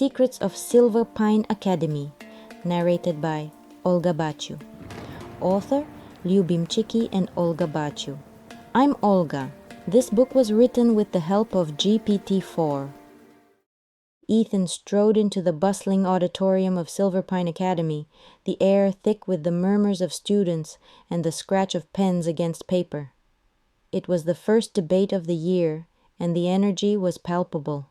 Secrets of Silverpine Academy, narrated by Olga Baciu. Author, Lyubimchiki and Olga Baciu. I'm Olga. This book was written with the help of GPT-4. Ethan strode into the bustling auditorium of Silverpine Academy, the air thick with the murmurs of students and the scratch of pens against paper. It was the first debate of the year, and the energy was palpable.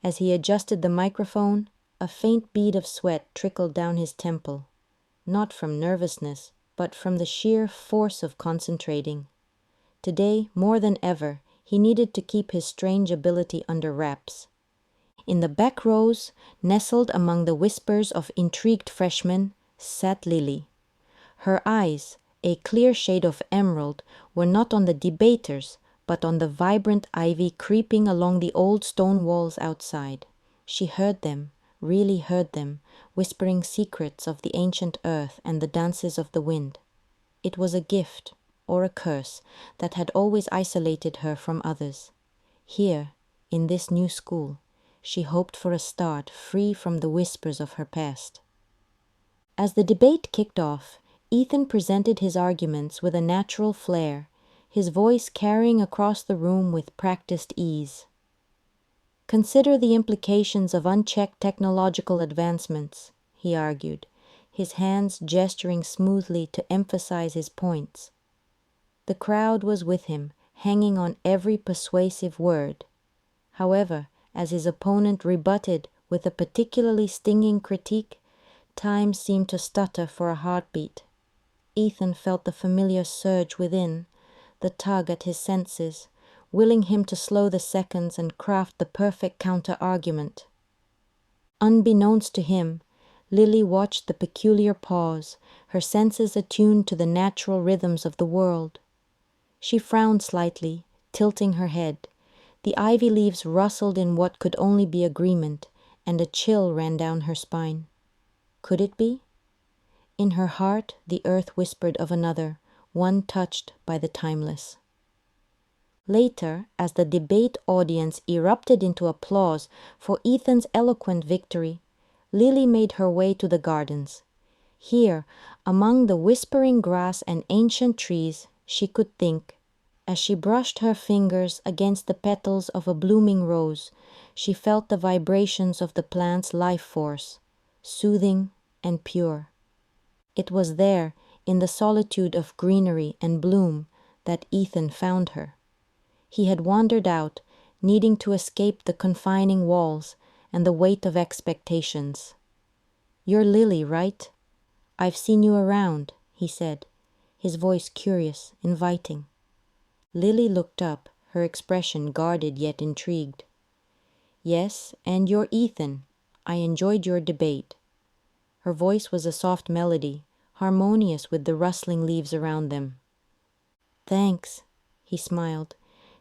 As he adjusted the microphone, a faint bead of sweat trickled down his temple, not from nervousness, but from the sheer force of concentrating. Today, more than ever, he needed to keep his strange ability under wraps. In the back rows, nestled among the whispers of intrigued freshmen, sat Lily. Her eyes, a clear shade of emerald, were not on the debaters, but on the vibrant ivy creeping along the old stone walls outside. She heard them, really heard them, whispering secrets of the ancient earth and the dances of the wind. It was a gift, or a curse, that had always isolated her from others. Here, in this new school, she hoped for a start free from the whispers of her past. As the debate kicked off, Ethan presented his arguments with a natural flair, his voice carrying across the room with practiced ease. Consider the implications of unchecked technological advancements, he argued, his hands gesturing smoothly to emphasize his points. The crowd was with him, hanging on every persuasive word. However, as his opponent rebutted with a particularly stinging critique, time seemed to stutter for a heartbeat. Ethan felt the familiar surge within, the tug at his senses, willing him to slow the seconds and craft the perfect counter-argument. Unbeknownst to him, Lily watched the peculiar pause, her senses attuned to the natural rhythms of the world. She frowned slightly, tilting her head. The ivy leaves rustled in what could only be agreement, and a chill ran down her spine. Could it be? In her heart, the earth whispered of another, one touched by the timeless. Later, as the debate audience erupted into applause for Ethan's eloquent victory, Lily made her way to the gardens. Here, among the whispering grass and ancient trees, she could think. As she brushed her fingers against the petals of a blooming rose, she felt the vibrations of the plant's life force, soothing and pure. It was there, in the solitude of greenery and bloom, that Ethan found her. He had wandered out, needing to escape the confining walls and the weight of expectations. "You're Lily, right? I've seen you around," he said, his voice curious, inviting. Lily looked up, her expression guarded yet intrigued. "Yes, and you're Ethan. I enjoyed your debate." Her voice was a soft melody, harmonious with the rustling leaves around them. "Thanks," he smiled,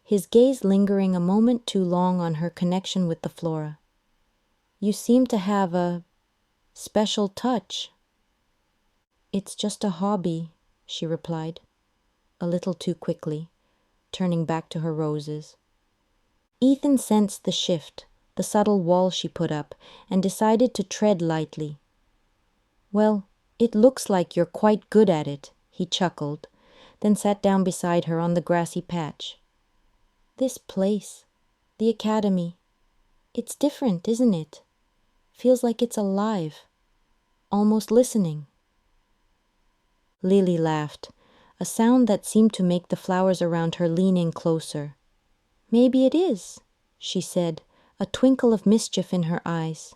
his gaze lingering a moment too long on her connection with the flora. "You seem to have a special touch." "It's just a hobby," she replied, a little too quickly, turning back to her roses. Ethan sensed the shift, the subtle wall she put up, and decided to tread lightly. "Well, it looks like you're quite good at it," he chuckled, then sat down beside her on the grassy patch. "This place, the academy, it's different, isn't it? Feels like it's alive, almost listening." Lily laughed, a sound that seemed to make the flowers around her lean in closer. "Maybe it is," she said, a twinkle of mischief in her eyes.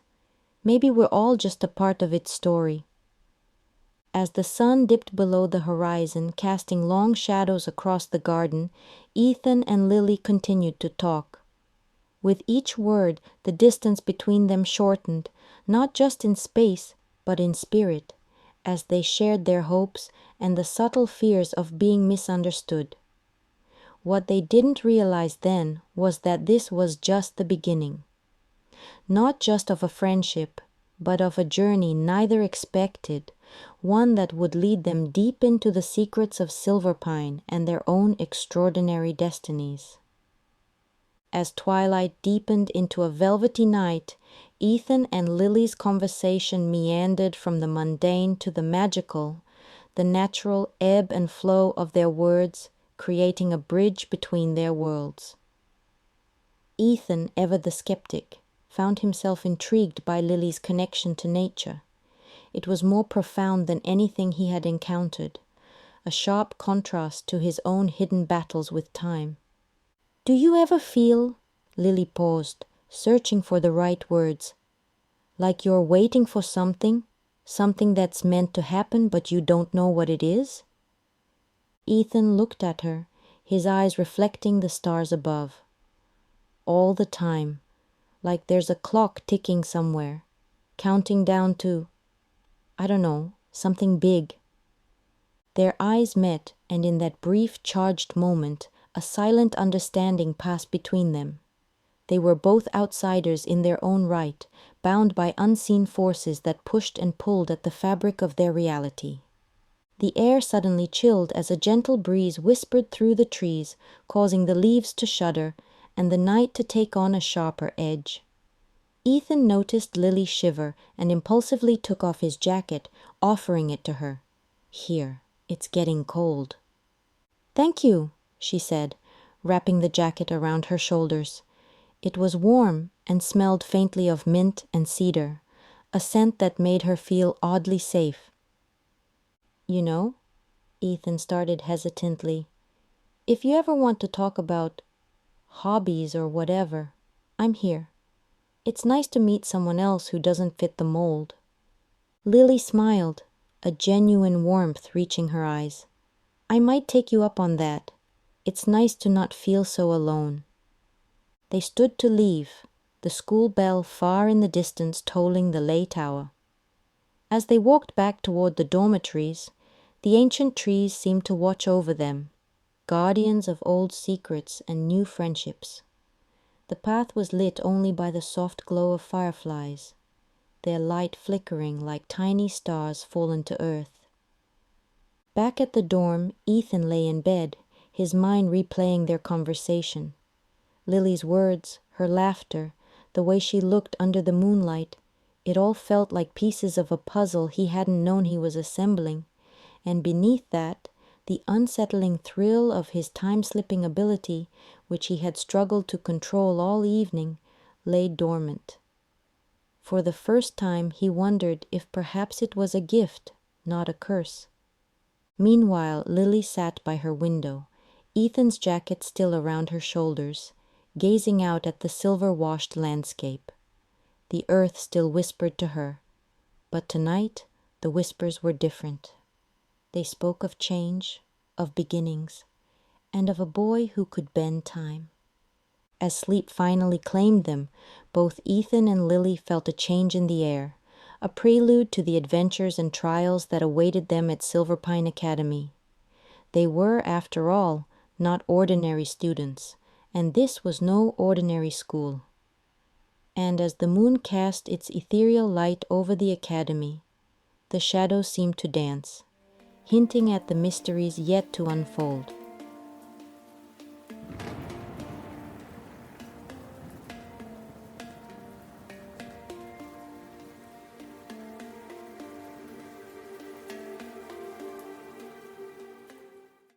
"Maybe we're all just a part of its story." As the sun dipped below the horizon, casting long shadows across the garden, Ethan and Lily continued to talk. With each word, the distance between them shortened, not just in space, but in spirit, as they shared their hopes and the subtle fears of being misunderstood. What they didn't realize then was that this was just the beginning. Not just of a friendship, but of a journey neither expected, one that would lead them deep into the secrets of Silverpine and their own extraordinary destinies. As twilight deepened into a velvety night, Ethan and Lily's conversation meandered from the mundane to the magical, the natural ebb and flow of their words, creating a bridge between their worlds. Ethan, ever the skeptic, found himself intrigued by Lily's connection to nature. It was more profound than anything he had encountered, a sharp contrast to his own hidden battles with time. "Do you ever feel," Lily paused, searching for the right words, "like you're waiting for something that's meant to happen but you don't know what it is?" Ethan looked at her, his eyes reflecting the stars above. "All the time, like there's a clock ticking somewhere, counting down to, I don't know, something big." Their eyes met, and in that brief, charged moment, a silent understanding passed between them. They were both outsiders in their own right, bound by unseen forces that pushed and pulled at the fabric of their reality. The air suddenly chilled as a gentle breeze whispered through the trees, causing the leaves to shudder and the night to take on a sharper edge. Ethan noticed Lily shiver and impulsively took off his jacket, offering it to her. "Here, it's getting cold." "Thank you," she said, wrapping the jacket around her shoulders. It was warm and smelled faintly of mint and cedar, a scent that made her feel oddly safe. "You know," Ethan started hesitantly, "if you ever want to talk about hobbies or whatever, I'm here. It's nice to meet someone else who doesn't fit the mold." Lily smiled, a genuine warmth reaching her eyes. "I might take you up on that. It's nice to not feel so alone." They stood to leave, the school bell far in the distance tolling the late hour. As they walked back toward the dormitories, the ancient trees seemed to watch over them, guardians of old secrets and new friendships. The path was lit only by the soft glow of fireflies, their light flickering like tiny stars fallen to earth. Back at the dorm, Ethan lay in bed, his mind replaying their conversation. Lily's words, her laughter, the way she looked under the moonlight, it all felt like pieces of a puzzle he hadn't known he was assembling, and beneath that, the unsettling thrill of his time-slipping ability, which he had struggled to control all evening, lay dormant. For the first time he wondered if perhaps it was a gift, not a curse. Meanwhile, Lily sat by her window, Ethan's jacket still around her shoulders, gazing out at the silver-washed landscape. The earth still whispered to her, but tonight the whispers were different. They spoke of change, of beginnings, and of a boy who could bend time. As sleep finally claimed them, both Ethan and Lily felt a change in the air, a prelude to the adventures and trials that awaited them at Silverpine Academy. They were, after all, not ordinary students, and this was no ordinary school. And as the moon cast its ethereal light over the academy, the shadows seemed to dance, hinting at the mysteries yet to unfold.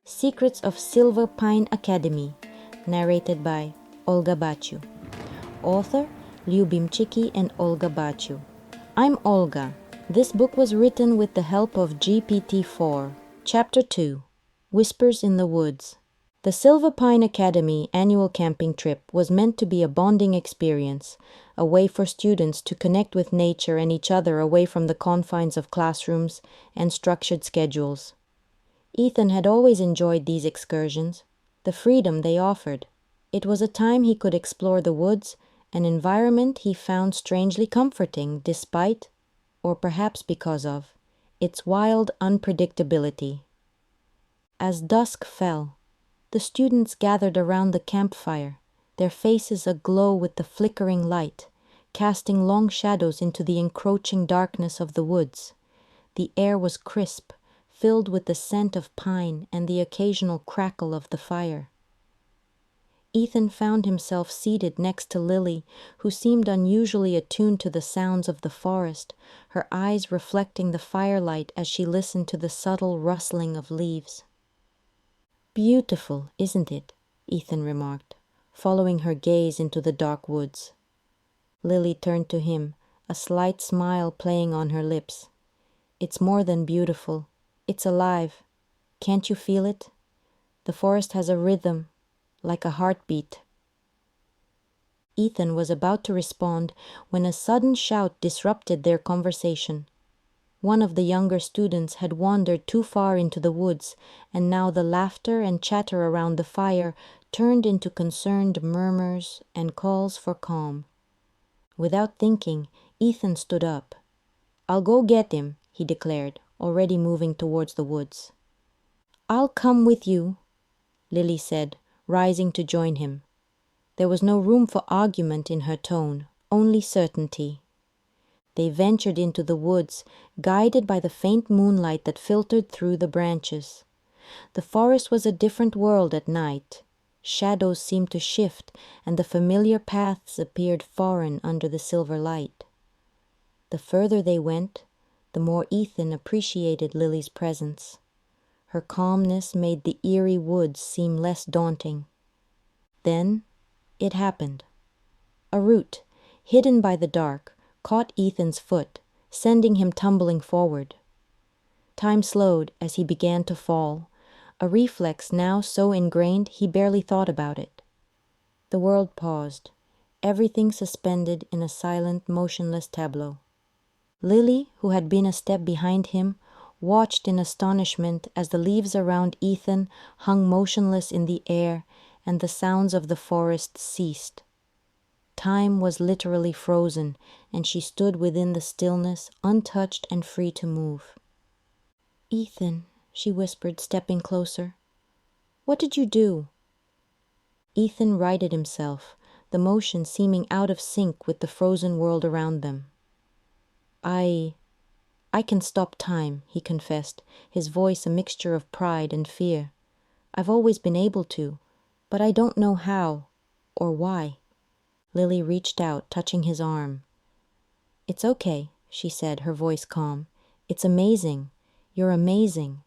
Secrets of Silverpine Academy, narrated by Olga Baciu. Author Lyubim Chiki and Olga Baciu. I'm Olga. This book was written with the help of GPT-4. Chapter 2, Whispers in the Woods. The Silverpine Academy annual camping trip was meant to be a bonding experience, a way for students to connect with nature and each other away from the confines of classrooms and structured schedules. Ethan had always enjoyed these excursions, the freedom they offered. It was a time he could explore the woods, an environment he found strangely comforting despite, or perhaps because of, its wild unpredictability. As dusk fell, the students gathered around the campfire, their faces aglow with the flickering light, casting long shadows into the encroaching darkness of the woods. The air was crisp, filled with the scent of pine and the occasional crackle of the fire. Ethan found himself seated next to Lily, who seemed unusually attuned to the sounds of the forest, her eyes reflecting the firelight as she listened to the subtle rustling of leaves. "Beautiful, isn't it?" Ethan remarked, following her gaze into the dark woods. Lily turned to him, a slight smile playing on her lips. "It's more than beautiful. It's alive. Can't you feel it? The forest has a rhythm, like a heartbeat." Ethan was about to respond when a sudden shout disrupted their conversation. One of the younger students had wandered too far into the woods, and now the laughter and chatter around the fire turned into concerned murmurs and calls for calm. Without thinking, Ethan stood up. "I'll go get him," he declared, already moving towards the woods. "I'll come with you," Lily said, rising to join him. There was no room for argument in her tone, only certainty. They ventured into the woods, guided by the faint moonlight that filtered through the branches. The forest was a different world at night. Shadows seemed to shift, and the familiar paths appeared foreign under the silver light. The further they went, the more Ethan appreciated Lily's presence. Her calmness made the eerie woods seem less daunting. Then it happened. A root, hidden by the dark, caught Ethan's foot, sending him tumbling forward. Time slowed as he began to fall, a reflex now so ingrained he barely thought about it. The world paused, everything suspended in a silent, motionless tableau. Lily, who had been a step behind him, watched in astonishment as the leaves around Ethan hung motionless in the air and the sounds of the forest ceased. Time was literally frozen, and she stood within the stillness, untouched and free to move. "Ethan," she whispered, stepping closer. "What did you do?" Ethan righted himself, the motion seeming out of sync with the frozen world around them. I can stop time," he confessed, his voice a mixture of pride and fear. "I've always been able to, but I don't know how or why." Lily reached out, touching his arm. "It's okay," she said, her voice calm. "It's amazing. You're amazing."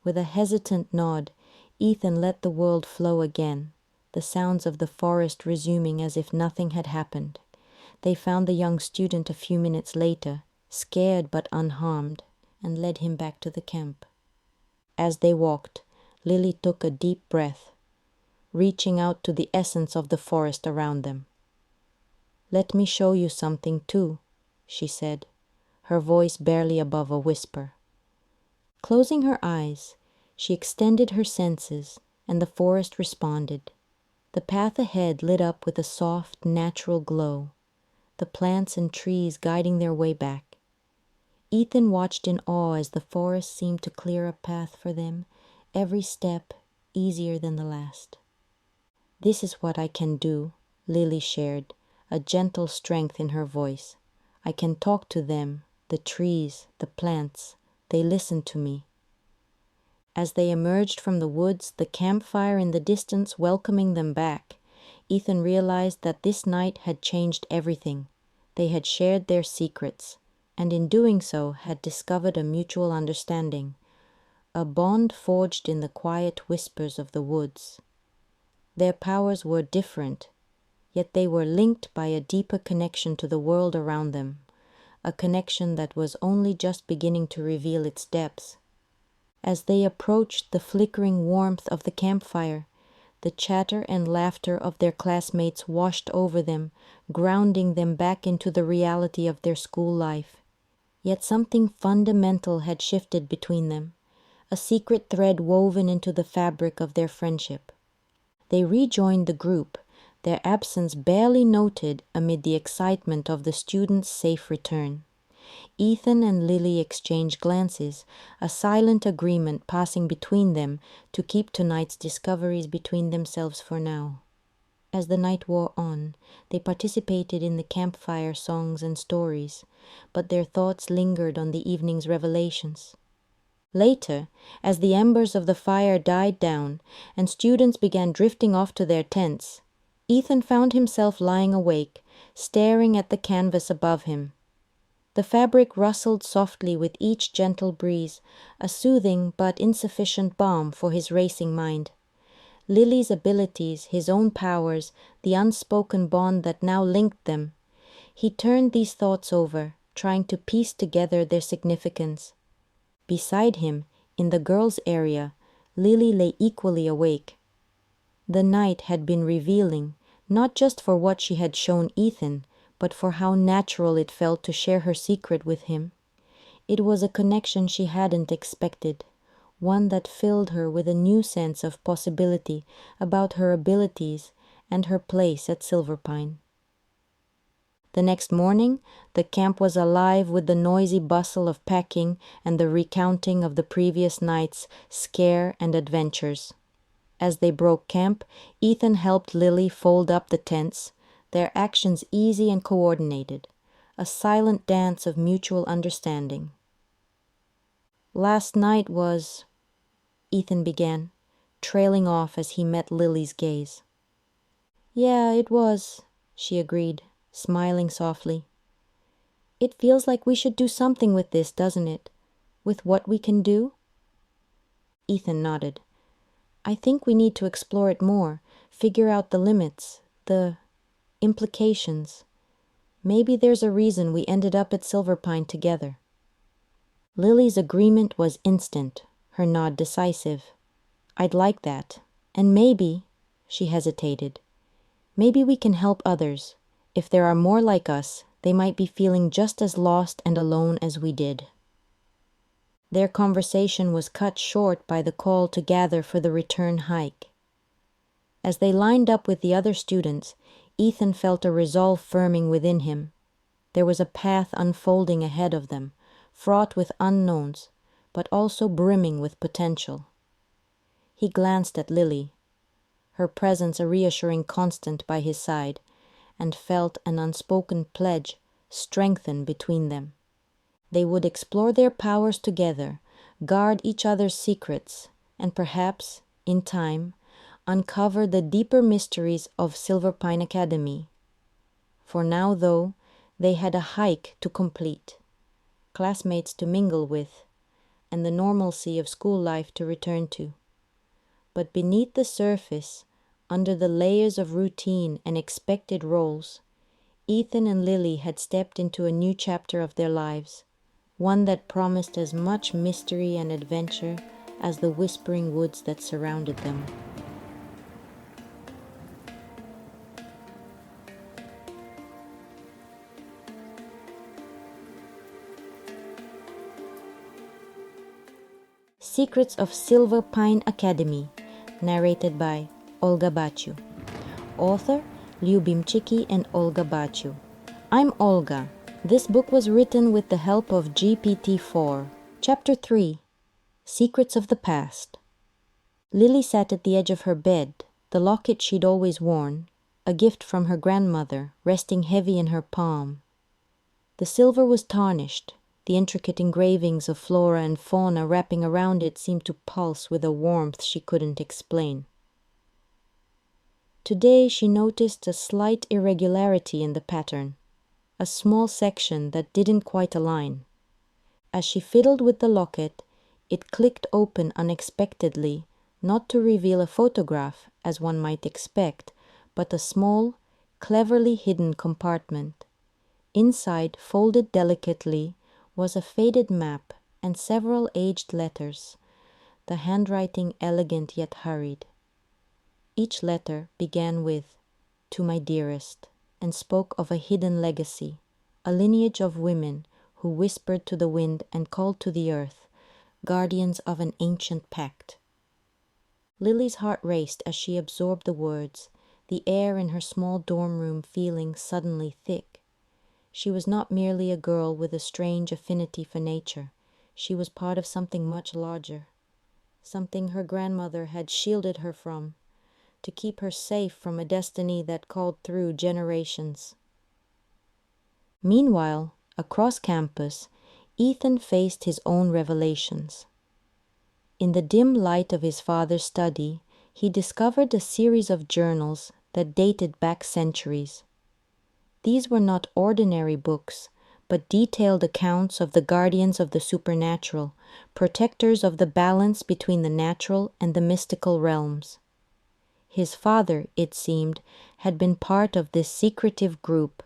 With a hesitant nod, Ethan let the world flow again, the sounds of the forest resuming as if nothing had happened. They found the young student a few minutes later, scared but unharmed, and led him back to the camp. As they walked, Lily took a deep breath, reaching out to the essence of the forest around them. "Let me show you something too," she said, her voice barely above a whisper. Closing her eyes, she extended her senses, and the forest responded. The path ahead lit up with a soft, natural glow, the plants and trees guiding their way back. Ethan watched in awe as the forest seemed to clear a path for them, every step easier than the last. "This is what I can do," Lily shared, a gentle strength in her voice. "I can talk to them, the trees, the plants. They listen to me." As they emerged from the woods, the campfire in the distance welcoming them back, Ethan realized that this night had changed everything. They had shared their secrets, and in doing so had discovered a mutual understanding, a bond forged in the quiet whispers of the woods. Their powers were different, yet they were linked by a deeper connection to the world around them, a connection that was only just beginning to reveal its depths. As they approached the flickering warmth of the campfire, the chatter and laughter of their classmates washed over them, grounding them back into the reality of their school life. Yet something fundamental had shifted between them, a secret thread woven into the fabric of their friendship. They rejoined the group, their absence barely noted amid the excitement of the students' safe return. Ethan and Lily exchanged glances, a silent agreement passing between them to keep tonight's discoveries between themselves for now. As the night wore on, they participated in the campfire songs and stories, but their thoughts lingered on the evening's revelations. Later, as the embers of the fire died down and students began drifting off to their tents, Ethan found himself lying awake, staring at the canvas above him. The fabric rustled softly with each gentle breeze, a soothing but insufficient balm for his racing mind. Lily's abilities, his own powers, the unspoken bond that now linked them. He turned these thoughts over, trying to piece together their significance. Beside him, in the girls' area, Lily lay equally awake. The night had been revealing, not just for what she had shown Ethan, but for how natural it felt to share her secret with him. It was a connection she hadn't expected, one that filled her with a new sense of possibility about her abilities and her place at Silverpine. The next morning, the camp was alive with the noisy bustle of packing and the recounting of the previous night's scare and adventures. As they broke camp, Ethan helped Lily fold up the tents, their actions easy and coordinated, a silent dance of mutual understanding. "Last night was," Ethan began, trailing off as he met Lily's gaze. "Yeah, it was," she agreed, smiling softly. "It feels like we should do something with this, doesn't it? With what we can do?" Ethan nodded. "I think we need to explore it more, figure out the limits, the implications. Maybe there's a reason we ended up at Silverpine together." Lily's agreement was instant, her nod decisive. "I'd like that. And maybe," she hesitated, "maybe we can help others. If there are more like us, they might be feeling just as lost and alone as we did." Their conversation was cut short by the call to gather for the return hike. As they lined up with the other students, Ethan felt a resolve firming within him. There was a path unfolding ahead of them, fraught with unknowns, but also brimming with potential. He glanced at Lily, her presence a reassuring constant by his side, and felt an unspoken pledge strengthen between them. They would explore their powers together, guard each other's secrets, and perhaps, in time, uncover the deeper mysteries of Silverpine Academy. For now, though, they had a hike to complete, classmates to mingle with, and the normalcy of school life to return to. But beneath the surface, under the layers of routine and expected roles, Ethan and Lily had stepped into a new chapter of their lives, one that promised as much mystery and adventure as the whispering woods that surrounded them. Secrets of Silverpine Academy, narrated by Olga Baciu. Author, Lyubimchiki and Olga Baciu. I'm Olga. This book was written with the help of GPT-4. Chapter 3. Secrets of the Past. Lily sat at the edge of her bed, the locket she'd always worn, a gift from her grandmother, resting heavy in her palm. The silver was tarnished. The intricate engravings of flora and fauna wrapping around it seemed to pulse with a warmth she couldn't explain. Today she noticed a slight irregularity in the pattern, a small section that didn't quite align. As she fiddled with the locket, it clicked open unexpectedly, not to reveal a photograph, as one might expect, but a small, cleverly hidden compartment. Inside, folded delicately, was a faded map and several aged letters, the handwriting elegant yet hurried. Each letter began with, "To my dearest," and spoke of a hidden legacy, a lineage of women who whispered to the wind and called to the earth, guardians of an ancient pact. Lily's heart raced as she absorbed the words, the air in her small dorm room feeling suddenly thick. She was not merely a girl with a strange affinity for nature. She was part of something much larger, something her grandmother had shielded her from, to keep her safe from a destiny that called through generations. Meanwhile, across campus, Ethan faced his own revelations. In the dim light of his father's study, he discovered a series of journals that dated back centuries. These were not ordinary books, but detailed accounts of the guardians of the supernatural, protectors of the balance between the natural and the mystical realms. His father, it seemed, had been part of this secretive group,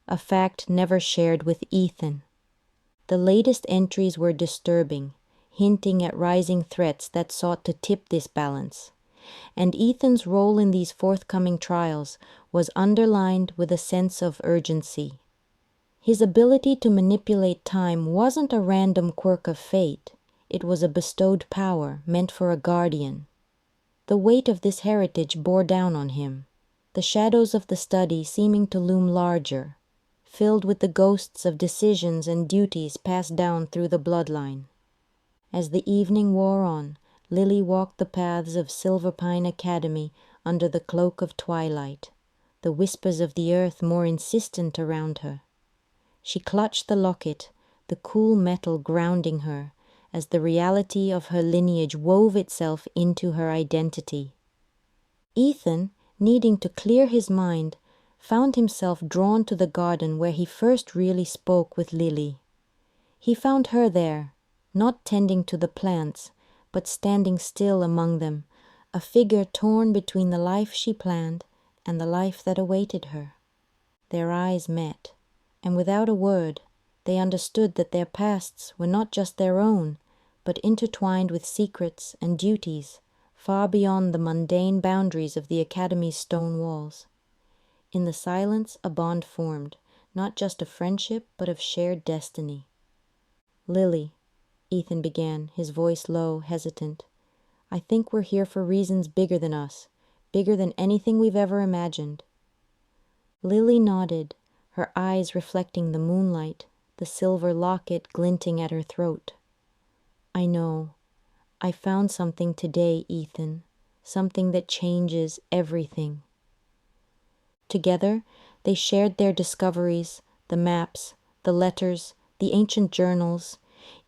a fact never shared with Ethan. The latest entries were disturbing, hinting at rising threats that sought to tip this balance, and Ethan's role in these forthcoming trials was underlined with a sense of urgency. His ability to manipulate time wasn't a random quirk of fate, it was a bestowed power meant for a guardian. The weight of this heritage bore down on him, the shadows of the study seeming to loom larger, filled with the ghosts of decisions and duties passed down through the bloodline. As the evening wore on, Lily walked the paths of Silverpine Academy under the cloak of twilight, the whispers of the earth more insistent around her. She clutched the locket, the cool metal grounding her, as the reality of her lineage wove itself into her identity. Ethan, needing to clear his mind, found himself drawn to the garden where he first really spoke with Lily. He found her there, not tending to the plants, but standing still among them, a figure torn between the life she planned and the life that awaited her. Their eyes met, and without a word, they understood that their pasts were not just their own, but intertwined with secrets and duties far beyond the mundane boundaries of the Academy's stone walls. In the silence a bond formed, not just of friendship, but of shared destiny. "Lily," Ethan began, his voice low, hesitant, "I think we're here for reasons bigger than us, bigger than anything we've ever imagined." Lily nodded, her eyes reflecting the moonlight, the silver locket glinting at her throat. "I know. I found something today, Ethan, something that changes everything." Together, they shared their discoveries, the maps, the letters, the ancient journals,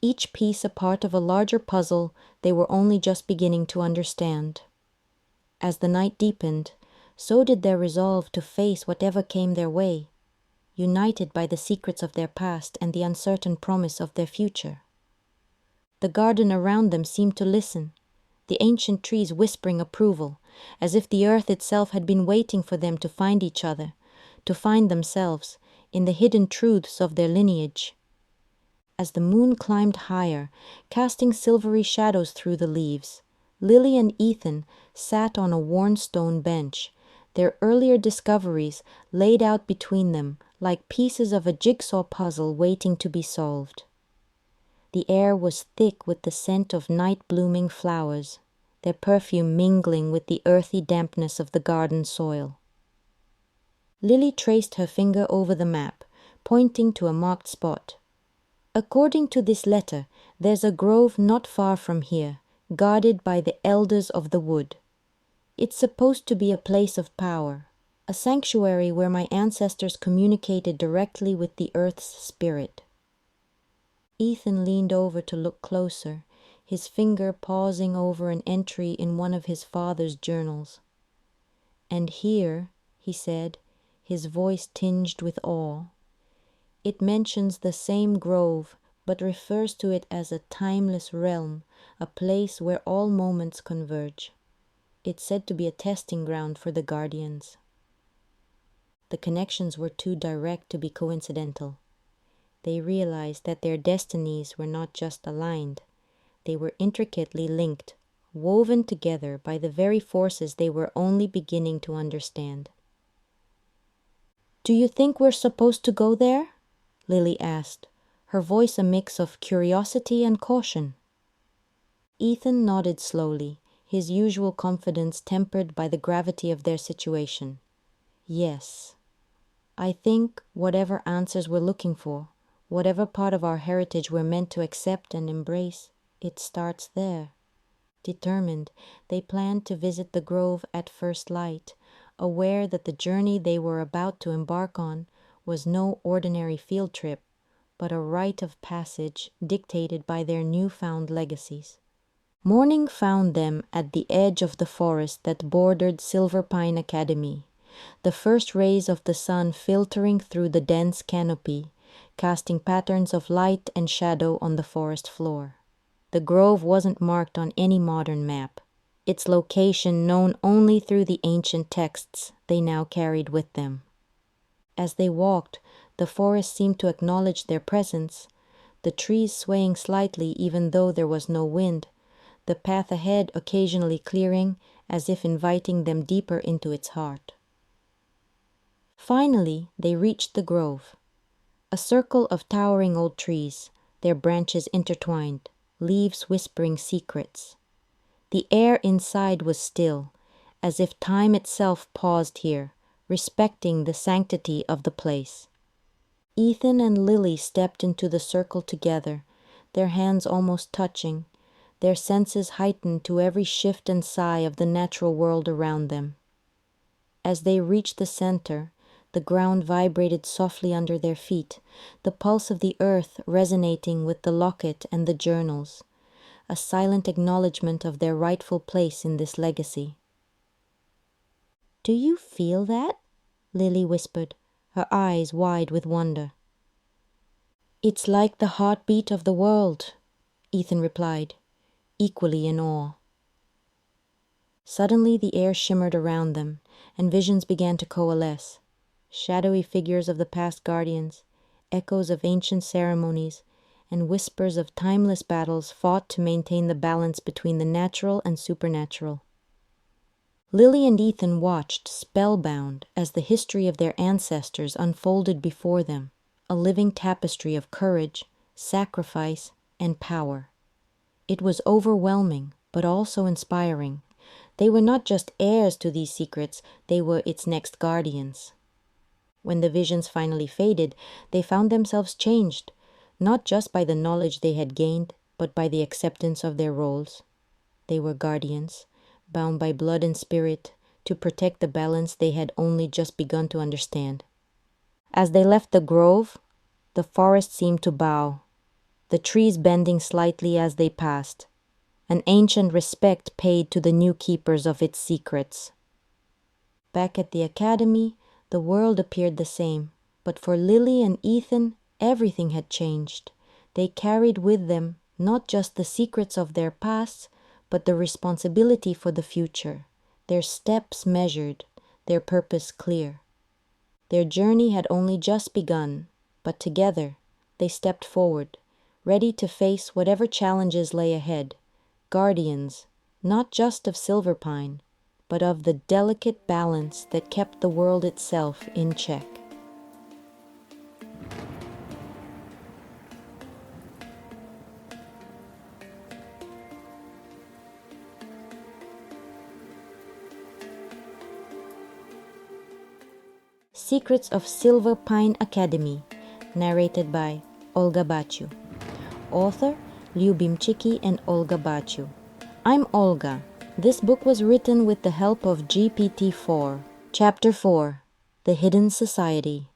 each piece a part of a larger puzzle they were only just beginning to understand. As the night deepened, so did their resolve to face whatever came their way, united by the secrets of their past and the uncertain promise of their future. The garden around them seemed to listen, the ancient trees whispering approval, as if the earth itself had been waiting for them to find each other, to find themselves, in the hidden truths of their lineage. As the moon climbed higher, casting silvery shadows through the leaves, Lily and Ethan sat on a worn stone bench, their earlier discoveries laid out between them like pieces of a jigsaw puzzle waiting to be solved. The air was thick with the scent of night-blooming flowers, their perfume mingling with the earthy dampness of the garden soil. Lily traced her finger over the map, pointing to a marked spot. "According to this letter, there's a grove not far from here, guarded by the elders of the wood. It's supposed to be a place of power, a sanctuary where my ancestors communicated directly with the earth's spirit." Ethan leaned over to look closer, his finger pausing over an entry in one of his father's journals. "And here," he said, his voice tinged with awe, "it mentions the same grove, but refers to it as a timeless realm, a place where all moments converge. It's said to be a testing ground for the guardians." The connections were too direct to be coincidental. They realized that their destinies were not just aligned, they were intricately linked, woven together by the very forces they were only beginning to understand. "Do you think we're supposed to go there?" Lily asked, her voice a mix of curiosity and caution. Ethan nodded slowly, his usual confidence tempered by the gravity of their situation. "Yes. I think whatever answers we're looking for, whatever part of our heritage we're meant to accept and embrace, it starts there." Determined, they planned to visit the grove at first light, aware that the journey they were about to embark on was no ordinary field trip, but a rite of passage dictated by their newfound legacies. Morning found them at the edge of the forest that bordered Silverpine Academy, the first rays of the sun filtering through the dense canopy, casting patterns of light and shadow on the forest floor. The grove wasn't marked on any modern map, its location known only through the ancient texts they now carried with them. As they walked, the forest seemed to acknowledge their presence, the trees swaying slightly even though there was no wind, the path ahead occasionally clearing as if inviting them deeper into its heart. Finally, they reached the grove, a circle of towering old trees, their branches intertwined, leaves whispering secrets. The air inside was still, as if time itself paused here, respecting the sanctity of the place. Ethan and Lily stepped into the circle together, their hands almost touching, their senses heightened to every shift and sigh of the natural world around them. As they reached the center, the ground vibrated softly under their feet, the pulse of the earth resonating with the locket and the journals, a silent acknowledgement of their rightful place in this legacy. "Do you feel that?" Lily whispered, her eyes wide with wonder. "It's like the heartbeat of the world," Ethan replied, equally in awe. Suddenly the air shimmered around them, and visions began to coalesce. Shadowy figures of the past guardians, echoes of ancient ceremonies, and whispers of timeless battles fought to maintain the balance between the natural and supernatural. Lily and Ethan watched, spellbound, as the history of their ancestors unfolded before them, a living tapestry of courage, sacrifice, and power. It was overwhelming, but also inspiring. They were not just heirs to these secrets, they were its next guardians. When the visions finally faded, they found themselves changed, not just by the knowledge they had gained, but by the acceptance of their roles. They were guardians, bound by blood and spirit, to protect the balance they had only just begun to understand. As they left the grove, the forest seemed to bow, the trees bending slightly as they passed, an ancient respect paid to the new keepers of its secrets. Back at the academy, the world appeared the same, but for Lily and Ethan, everything had changed. They carried with them not just the secrets of their past, but the responsibility for the future, their steps measured, their purpose clear. Their journey had only just begun, but together they stepped forward, ready to face whatever challenges lay ahead, guardians, not just of Silverpine, but of the delicate balance that kept the world itself in check. Secrets of Silverpine Academy, narrated by Olga Baciu. Author, Lyubim Chiki and Olga Baciu. I'm Olga. This book was written with the help of GPT-4. Chapter 4. The Hidden Society.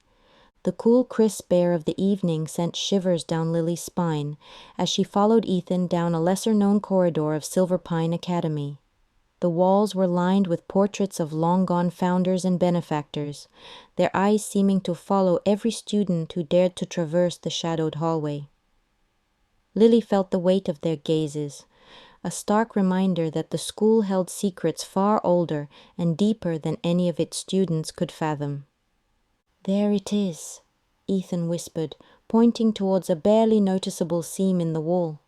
The cool, crisp air of the evening sent shivers down Lily's spine as she followed Ethan down a lesser-known corridor of Silverpine Academy. The walls were lined with portraits of long-gone founders and benefactors, their eyes seeming to follow every student who dared to traverse the shadowed hallway. Lily felt the weight of their gazes, a stark reminder that the school held secrets far older and deeper than any of its students could fathom. "There it is," Ethan whispered, pointing towards a barely noticeable seam in the wall.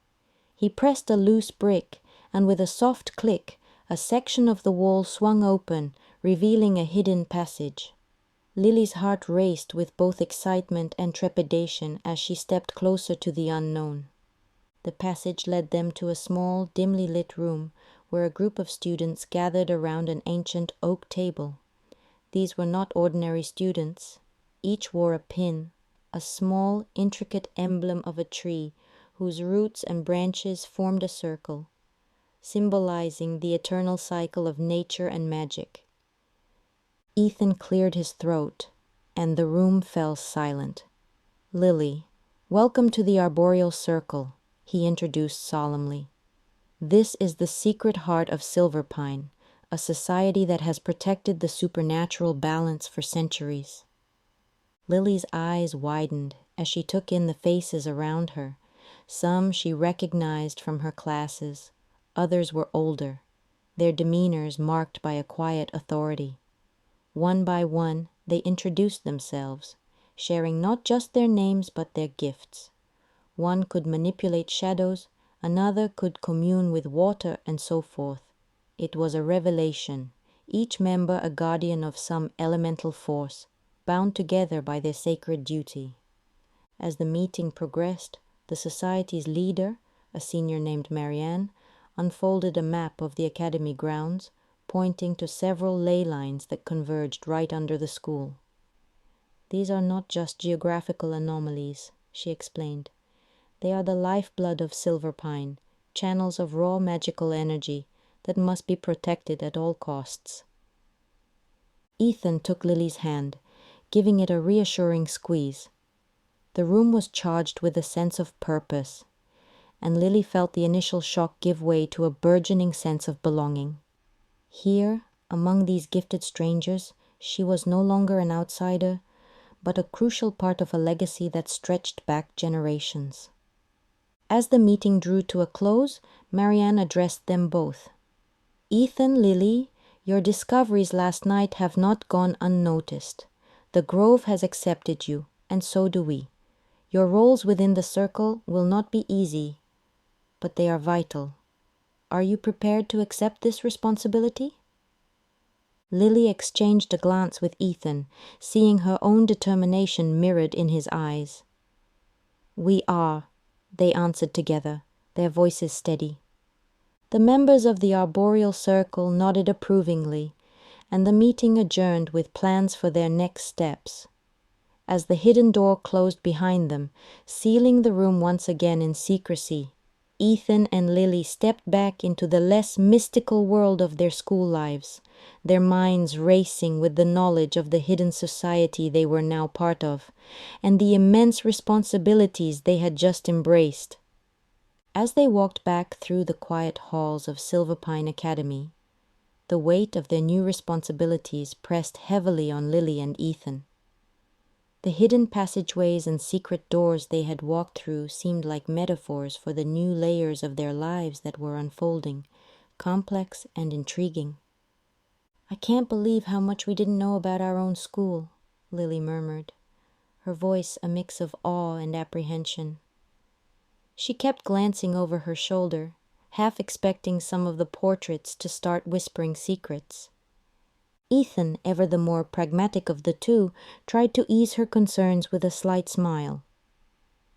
He pressed a loose brick, and with a soft click, a section of the wall swung open, revealing a hidden passage. Lily's heart raced with both excitement and trepidation as she stepped closer to the unknown. The passage led them to a small, dimly lit room where a group of students gathered around an ancient oak table. These were not ordinary students. Each wore a pin, a small, intricate emblem of a tree whose roots and branches formed a circle, symbolizing the eternal cycle of nature and magic. Ethan cleared his throat, and the room fell silent. "Lily, welcome to the arboreal circle," he introduced solemnly. This is the secret heart of Silverpine, a society that has protected the supernatural balance for centuries. Lily's eyes widened as she took in the faces around her. Some she recognized from her classes, others were older, their demeanors marked by a quiet authority. One by one, they introduced themselves, sharing not just their names but their gifts. One could manipulate shadows, another could commune with water, and so forth. It was a revelation, each member a guardian of some elemental force, bound together by their sacred duty. As the meeting progressed, the society's leader, a senior named Marianne, unfolded a map of the academy grounds, pointing to several ley lines that converged right under the school. "These are not just geographical anomalies," she explained. "They are the lifeblood of Silverpine, channels of raw magical energy that must be protected at all costs." Ethan took Lily's hand, giving it a reassuring squeeze. The room was charged with a sense of purpose, and Lily felt the initial shock give way to a burgeoning sense of belonging. Here, among these gifted strangers, she was no longer an outsider, but a crucial part of a legacy that stretched back generations. As the meeting drew to a close, Marianne addressed them both. "Ethan, Lily, your discoveries last night have not gone unnoticed. The Grove has accepted you, and so do we. Your roles within the circle will not be easy, but they are vital. Are you prepared to accept this responsibility?" Lily exchanged a glance with Ethan, seeing her own determination mirrored in his eyes. "We are," they answered together, their voices steady. The members of the arboreal circle nodded approvingly, and the meeting adjourned with plans for their next steps. As the hidden door closed behind them, sealing the room once again in secrecy, Ethan and Lily stepped back into the less mystical world of their school lives, their minds racing with the knowledge of the hidden society they were now part of, and the immense responsibilities they had just embraced. As they walked back through the quiet halls of Silverpine Academy, the weight of their new responsibilities pressed heavily on Lily and Ethan. The hidden passageways and secret doors they had walked through seemed like metaphors for the new layers of their lives that were unfolding, complex and intriguing. "I can't believe how much we didn't know about our own school," Lily murmured, her voice a mix of awe and apprehension. She kept glancing over her shoulder, half expecting some of the portraits to start whispering secrets. Ethan, ever the more pragmatic of the two, tried to ease her concerns with a slight smile.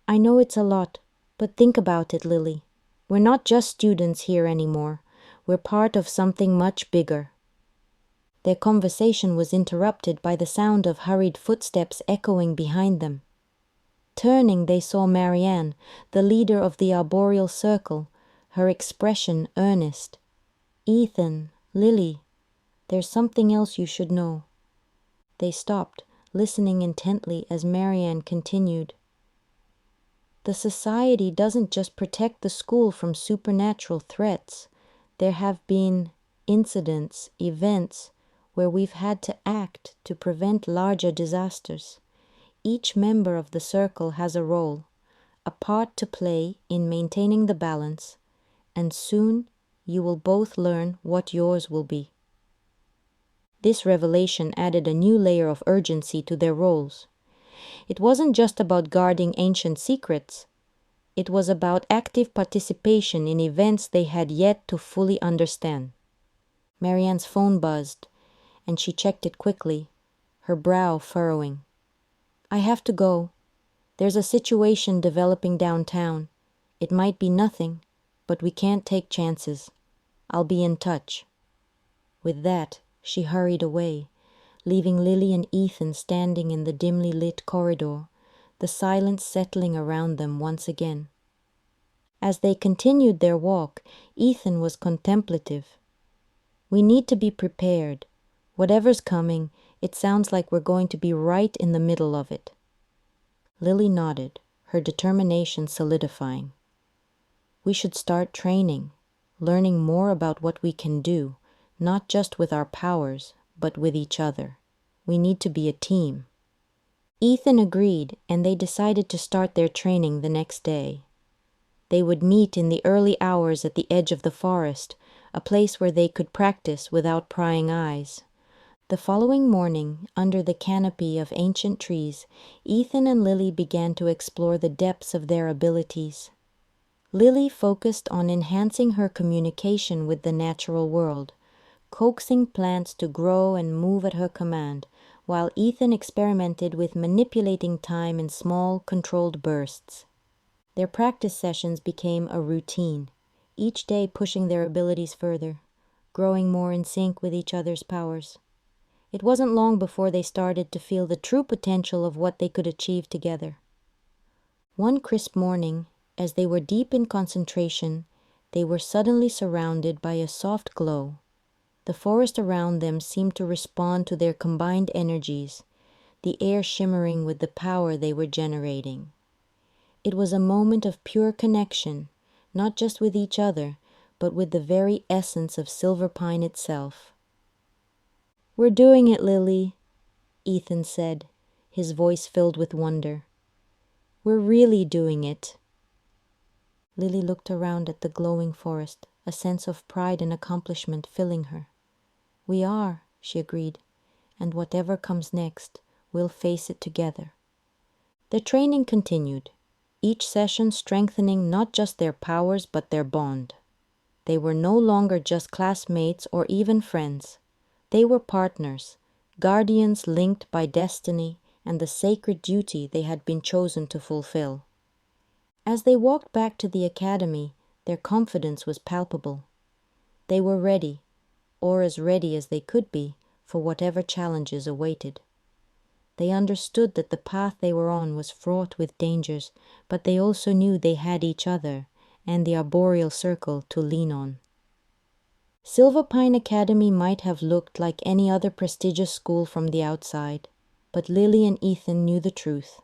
"I know it's a lot, but think about it, Lily. We're not just students here anymore. We're part of something much bigger." Their conversation was interrupted by the sound of hurried footsteps echoing behind them. Turning, they saw Marianne, the leader of the arboreal circle, her expression earnest. "Ethan, Lily, there's something else you should know." They stopped, listening intently as Marianne continued. "The society doesn't just protect the school from supernatural threats. There have been incidents, events, where we've had to act to prevent larger disasters. Each member of the circle has a role, a part to play in maintaining the balance, and soon you will both learn what yours will be." This revelation added a new layer of urgency to their roles. It wasn't just about guarding ancient secrets. It was about active participation in events they had yet to fully understand. Marianne's phone buzzed, and she checked it quickly, her brow furrowing. "I have to go. There's a situation developing downtown. It might be nothing, but we can't take chances. I'll be in touch." With that, she hurried away, leaving Lily and Ethan standing in the dimly lit corridor, the silence settling around them once again. As they continued their walk, Ethan was contemplative. "We need to be prepared. Whatever's coming, it sounds like we're going to be right in the middle of it." Lily nodded, her determination solidifying. "We should start training. learning more about what we can do, not just with our powers, but with each other. We need to be a team. Ethan agreed, and they decided to start their training the next day. They would meet in the early hours at the edge of the forest, a place where they could practice without prying eyes. The following morning, under the canopy of ancient trees, Ethan and Lily began to explore the depths of their abilities. Lily focused on enhancing her communication with the natural world, coaxing plants to grow and move at her command, while Ethan experimented with manipulating time in small, controlled bursts. Their practice sessions became a routine, each day pushing their abilities further, growing more in sync with each other's powers. It wasn't long before they started to feel the true potential of what they could achieve together. One crisp morning, as they were deep in concentration, they were suddenly surrounded by a soft glow. The forest around them seemed to respond to their combined energies, the air shimmering with the power they were generating. It was a moment of pure connection, not just with each other, but with the very essence of Silverpine itself. "We're doing it, Lily," Ethan said, his voice filled with wonder. "We're really doing it." Lily looked around at the glowing forest, a sense of pride and accomplishment filling her. "We are," she agreed, "and whatever comes next, we'll face it together." The training continued, each session strengthening not just their powers but their bond. They were no longer just classmates or even friends. They were partners, guardians linked by destiny and the sacred duty they had been chosen to fulfill. As they walked back to the academy, their confidence was palpable. They were ready, or as ready as they could be, for whatever challenges awaited. They understood that the path they were on was fraught with dangers, but they also knew they had each other and the arboreal circle to lean on. Silverpine Academy might have looked like any other prestigious school from the outside, but Lily and Ethan knew the truth.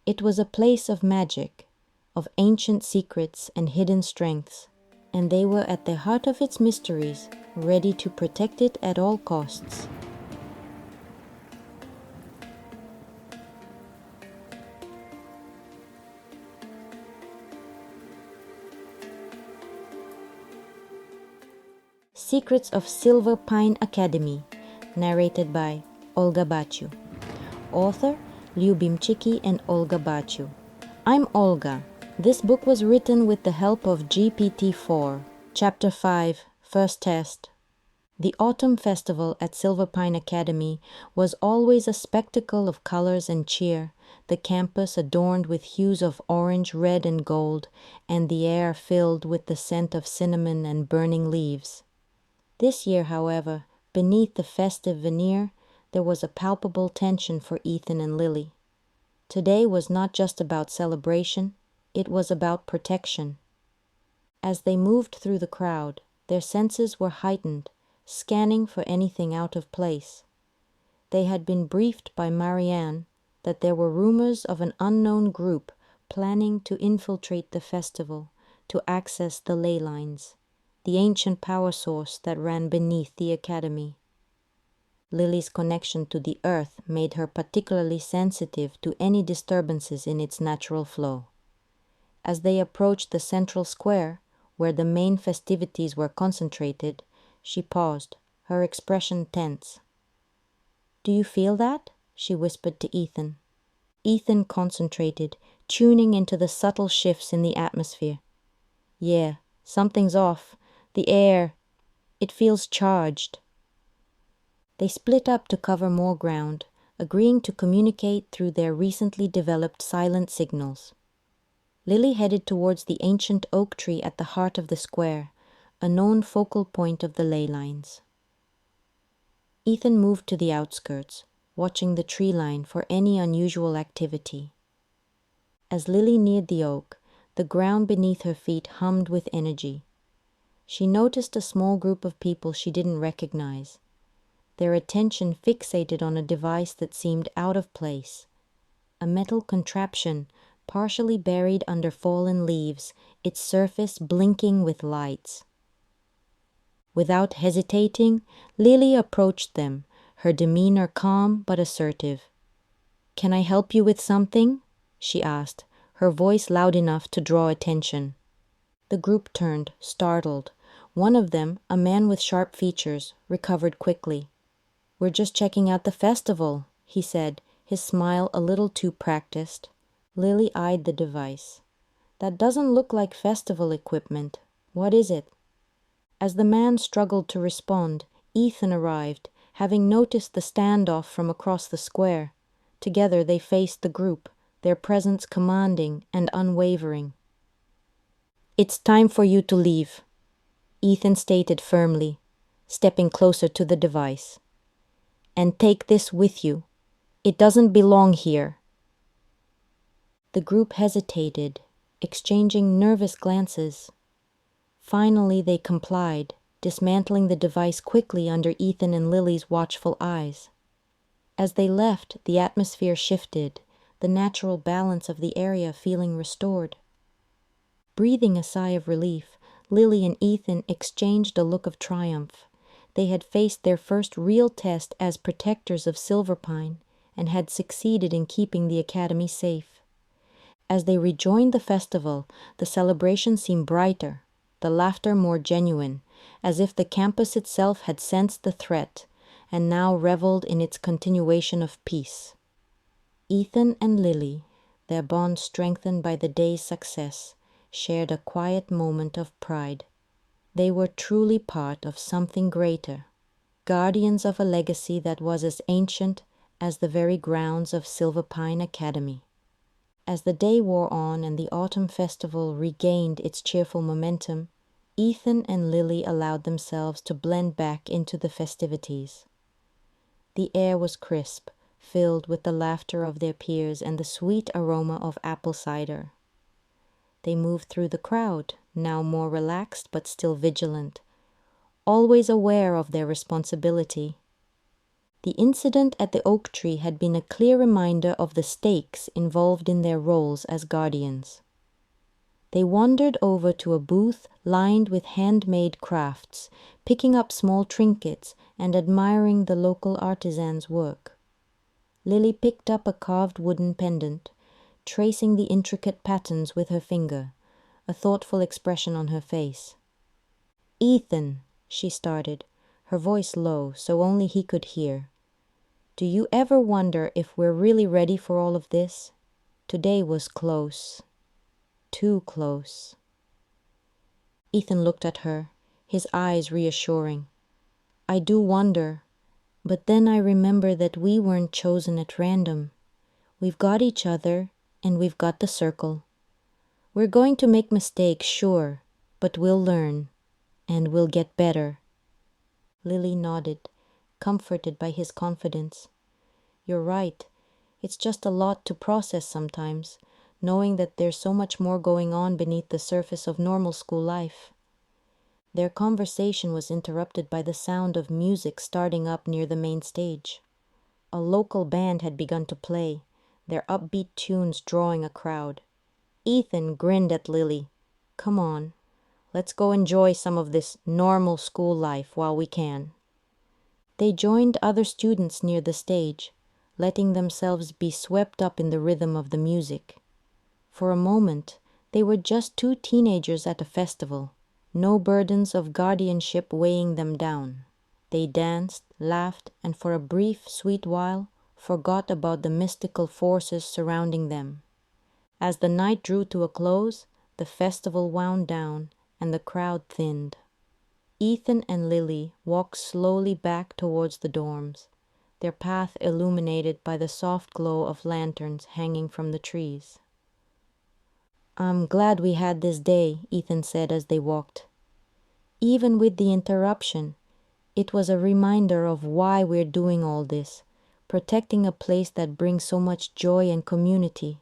It was a place of magic, of ancient secrets and hidden strengths, and they were at the heart of its mysteries, ready to protect it at all costs. Secrets of Silverpine Academy, narrated by Olga Baciu. Author, Lyubim Chiki and Olga Baciu. I'm Olga. This book was written with the help of GPT-4. Chapter 5, First Test. The Autumn Festival at Silverpine Academy was always a spectacle of colors and cheer, the campus adorned with hues of orange, red, and gold, and the air filled with the scent of cinnamon and burning leaves. This year, however, beneath the festive veneer, there was a palpable tension for Ethan and Lily. Today was not just about celebration, it was about protection. As they moved through the crowd, their senses were heightened, scanning for anything out of place. They had been briefed by Marianne that there were rumors of an unknown group planning to infiltrate the festival, to access the ley lines, the ancient power source that ran beneath the academy. Lily's connection to the earth made her particularly sensitive to any disturbances in its natural flow. As they approached the central square, where the main festivities were concentrated, she paused, her expression tense. "Do you feel that?" she whispered to Ethan. Ethan concentrated, tuning into the subtle shifts in the atmosphere. "Yeah, something's off. The air, it feels charged." They split up to cover more ground, agreeing to communicate through their recently developed silent signals. Lily headed towards the ancient oak tree at the heart of the square, a known focal point of the ley lines. Ethan moved to the outskirts, watching the tree line for any unusual activity. As Lily neared the oak, the ground beneath her feet hummed with energy. She noticed a small group of people she didn't recognize, their attention fixated on a device that seemed out of place, a metal contraption partially buried under fallen leaves, its surface blinking with lights. Without hesitating, Lily approached them, her demeanor calm but assertive. "Can I help you with something?" she asked, her voice loud enough to draw attention. The group turned, startled. One of them, a man with sharp features, recovered quickly. "We're just checking out the festival," he said, his smile a little too practiced. Lily eyed the device. "That doesn't look like festival equipment. What is it?" As the man struggled to respond, Ethan arrived, having noticed the standoff from across the square. Together they faced the group, their presence commanding and unwavering. "It's time for you to leave," Ethan stated firmly, stepping closer to the device. "And take this with you. It doesn't belong here." The group hesitated, exchanging nervous glances. Finally they complied, dismantling the device quickly under Ethan and Lily's watchful eyes. As they left, the atmosphere shifted, the natural balance of the area feeling restored. Breathing a sigh of relief, Lily and Ethan exchanged a look of triumph. They had faced their first real test as protectors of Silverpine and had succeeded in keeping the academy safe. As they rejoined the festival, the celebration seemed brighter, the laughter more genuine, as if the campus itself had sensed the threat and now reveled in its continuation of peace. Ethan and Lily, their bond strengthened by the day's success, shared a quiet moment of pride. They were truly part of something greater, guardians of a legacy that was as ancient as the very grounds of Silverpine Academy. As the day wore on and the autumn festival regained its cheerful momentum, Ethan and Lily allowed themselves to blend back into the festivities. The air was crisp, filled with the laughter of their peers and the sweet aroma of apple cider. They moved through the crowd, now more relaxed but still vigilant, always aware of their responsibility. The incident at the oak tree had been a clear reminder of the stakes involved in their roles as guardians. They wandered over to a booth lined with handmade crafts, picking up small trinkets and admiring the local artisans' work. Lily picked up a carved wooden pendant, tracing the intricate patterns with her finger, a thoughtful expression on her face. "Ethan," she started, her voice low so only he could hear, "do you ever wonder if we're really ready for all of this? Today was close. Too close." Ethan looked at her, his eyes reassuring. "I do wonder, but then I remember that we weren't chosen at random. We've got each other, and we've got the circle. We're going to make mistakes, sure, but we'll learn, and we'll get better." Lily nodded, comforted by his confidence. "You're right. It's just a lot to process sometimes, knowing that there's so much more going on beneath the surface of normal school life." Their conversation was interrupted by the sound of music starting up near the main stage. A local band had begun to play, their upbeat tunes drawing a crowd. Ethan grinned at Lily. "Come on, let's go enjoy some of this normal school life while we can." They joined other students near the stage, letting themselves be swept up in the rhythm of the music. For a moment, they were just two teenagers at a festival, no burdens of guardianship weighing them down. They danced, laughed, and for a brief, sweet while, forgot about the mystical forces surrounding them. As the night drew to a close, the festival wound down and the crowd thinned. Ethan and Lily walked slowly back towards the dorms, their path illuminated by the soft glow of lanterns hanging from the trees. "I'm glad we had this day," Ethan said as they walked. "Even with the interruption, it was a reminder of why we're doing all this, protecting a place that brings so much joy and community."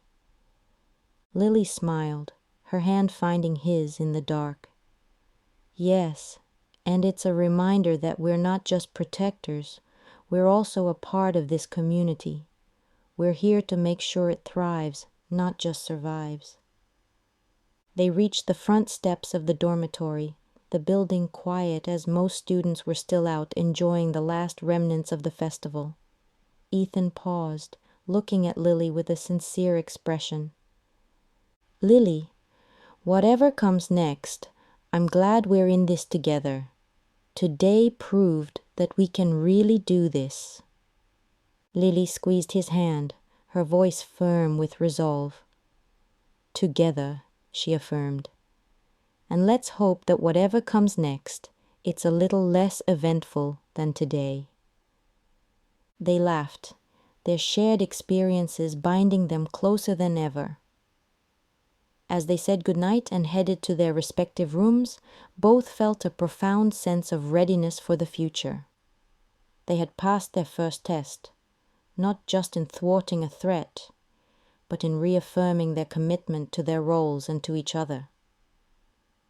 Lily smiled, her hand finding his in the dark. "Yes, and it's a reminder that we're not just protectors, we're also a part of this community. We're here to make sure it thrives, not just survives." They reached the front steps of the dormitory, the building quiet as most students were still out enjoying the last remnants of the festival. Ethan paused, looking at Lily with a sincere expression. "Lily, whatever comes next, I'm glad we're in this together. Today proved that we can really do this." Lily squeezed his hand, her voice firm with resolve. "Together," she affirmed. "And let's hope that whatever comes next, it's a little less eventful than today." They laughed, their shared experiences binding them closer than ever. As they said goodnight and headed to their respective rooms, both felt a profound sense of readiness for the future. They had passed their first test, not just in thwarting a threat, but in reaffirming their commitment to their roles and to each other.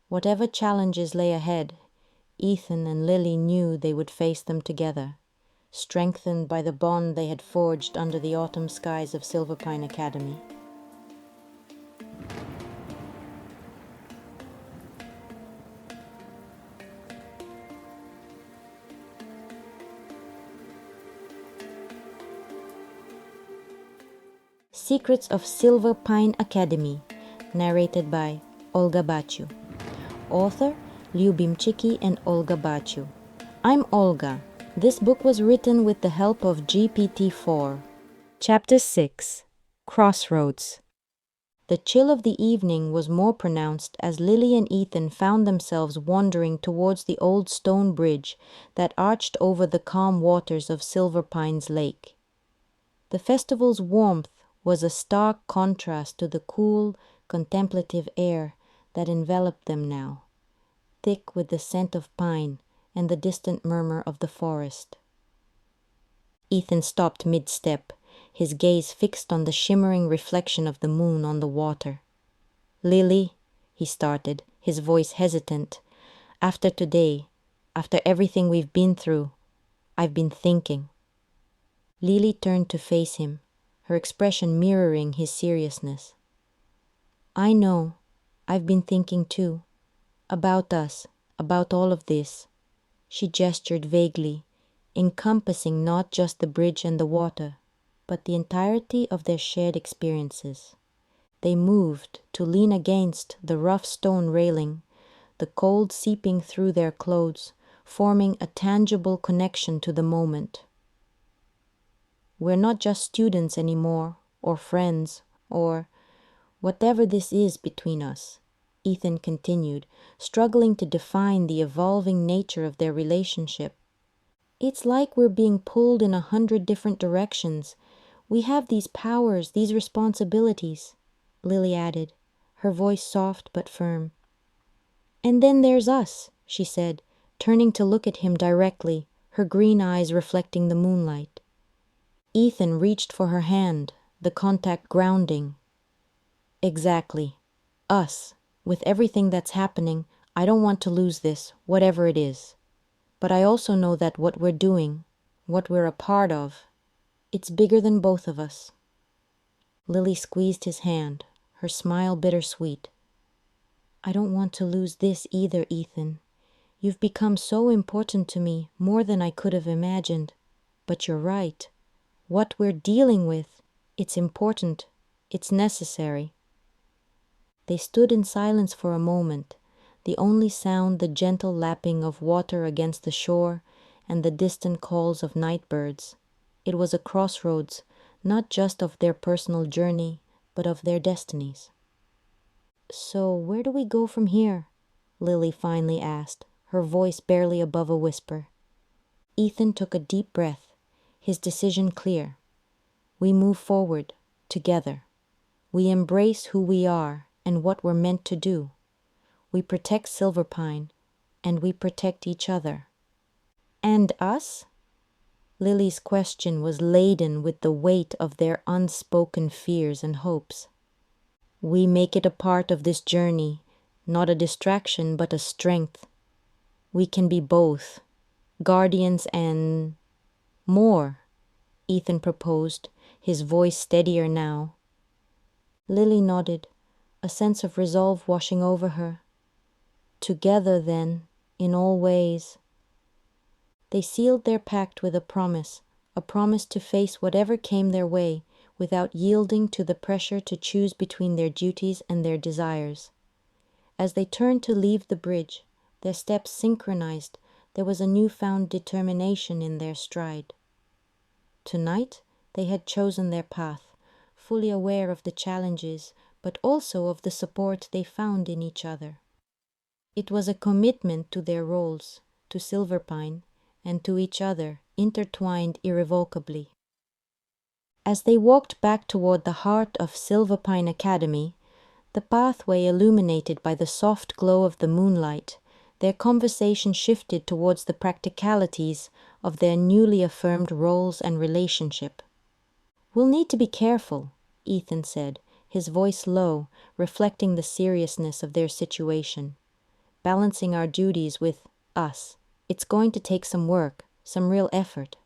Whatever challenges lay ahead, Ethan and Lily knew they would face them together, strengthened by the bond they had forged under the autumn skies of Silverpine Academy. Secrets of Silverpine Academy, narrated by Olga Baciu. Author, Lyubim Chiki and Olga Baciu. I'm Olga. This book was written with the help of GPT-4. Chapter 6. Crossroads. The chill of the evening was more pronounced as Lily and Ethan found themselves wandering towards the old stone bridge that arched over the calm waters of Silverpine's lake. The festival's warmth was a stark contrast to the cool, contemplative air that enveloped them now, thick with the scent of pine and the distant murmur of the forest. Ethan stopped mid-step, his gaze fixed on the shimmering reflection of the moon on the water. "Lily," he started, his voice hesitant, "after today, after everything we've been through, I've been thinking." Lily turned to face him, her expression mirroring his seriousness. "I know. I've been thinking too. About us, about all of this." She gestured vaguely, encompassing not just the bridge and the water, but the entirety of their shared experiences. They moved to lean against the rough stone railing, the cold seeping through their clothes, forming a tangible connection to the moment. "We're not just students anymore, or friends, or whatever this is between us," Ethan continued, struggling to define the evolving nature of their relationship. "It's like we're being pulled in 100 different directions. We have these powers, these responsibilities," Lily added, her voice soft but firm. "And then there's us," she said, turning to look at him directly, her green eyes reflecting the moonlight. Ethan reached for her hand, the contact grounding. "Exactly. Us. With everything that's happening, I don't want to lose this, whatever it is. But I also know that what we're doing, what we're a part of, it's bigger than both of us." Lily squeezed his hand, her smile bittersweet. "I don't want to lose this either, Ethan. You've become so important to me, more than I could have imagined. But you're right. What we're dealing with, it's important. It's necessary." They stood in silence for a moment, the only sound the gentle lapping of water against the shore and the distant calls of night birds. It was a crossroads, not just of their personal journey, but of their destinies. "So where do we go from here?" Lily finally asked, her voice barely above a whisper. Ethan took a deep breath, his decision clear. "We move forward, together. We embrace who we are and what we're meant to do. We protect Silverpine, and we protect each other." "And us?" Lily's question was laden with the weight of their unspoken fears and hopes. "We make it a part of this journey, not a distraction but a strength. We can be both, guardians and more," Ethan proposed, his voice steadier now. Lily nodded, a sense of resolve washing over her. "Together, then, in all ways. They sealed their pact with a promise to face whatever came their way without yielding to the pressure to choose between their duties and their desires. As they turned to leave the bridge, their steps synchronized. There was a newfound determination in their stride. Tonight, they had chosen their path, fully aware of the challenges, but also of the support they found in each other. It was a commitment to their roles, to Silverpine, and to each other, intertwined irrevocably. As they walked back toward the heart of Silverpine Academy, the pathway illuminated by the soft glow of the moonlight, their conversation shifted towards the practicalities of their newly affirmed roles and relationship. "We'll need to be careful," Ethan said, his voice low, reflecting the seriousness of their situation. "Balancing our duties with us. It's going to take some work, some real effort."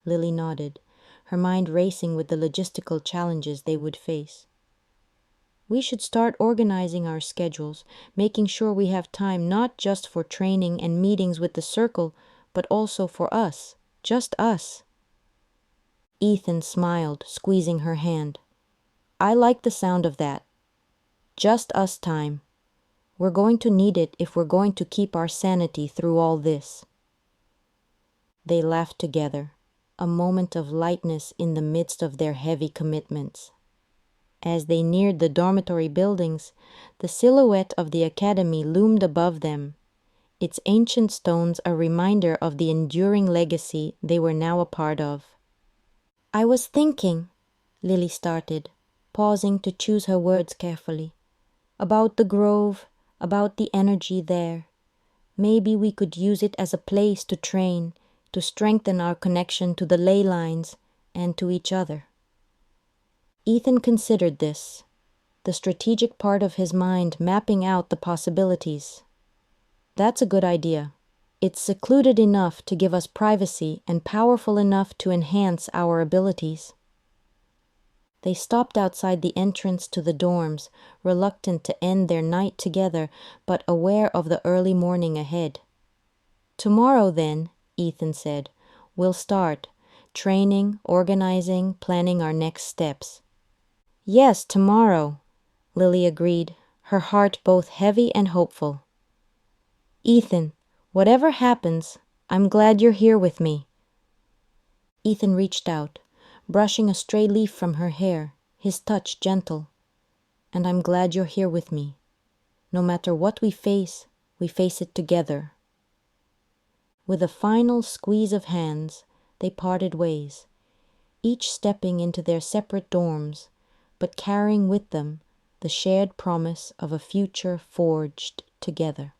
Lily nodded, her mind racing with the logistical challenges they would face. "We should start organizing our schedules, making sure we have time not just for training and meetings with the circle, but also for us, just us." Ethan smiled, squeezing her hand. "I like the sound of that. Just us time. We're going to need it if we're going to keep our sanity through all this." They laughed together, a moment of lightness in the midst of their heavy commitments. As they neared the dormitory buildings, the silhouette of the academy loomed above them, its ancient stones a reminder of the enduring legacy they were now a part of. "I was thinking," Lily started, pausing to choose her words carefully, "about the grove, about the energy there. Maybe we could use it as a place to train, to strengthen our connection to the ley lines and to each other." Ethan considered this, the strategic part of his mind mapping out the possibilities. "That's a good idea. It's secluded enough to give us privacy and powerful enough to enhance our abilities." They stopped outside the entrance to the dorms, reluctant to end their night together, but aware of the early morning ahead. "Tomorrow, then," Ethan said, "we'll start training, organizing, planning our next steps." "Yes, tomorrow," Lily agreed, her heart both heavy and hopeful. "Ethan, whatever happens, I'm glad you're here with me." Ethan reached out, brushing a stray leaf from her hair, his touch gentle. "And I'm glad you're here with me. No matter what we face it together." With a final squeeze of hands, they parted ways, each stepping into their separate dorms, but carrying with them the shared promise of a future forged together.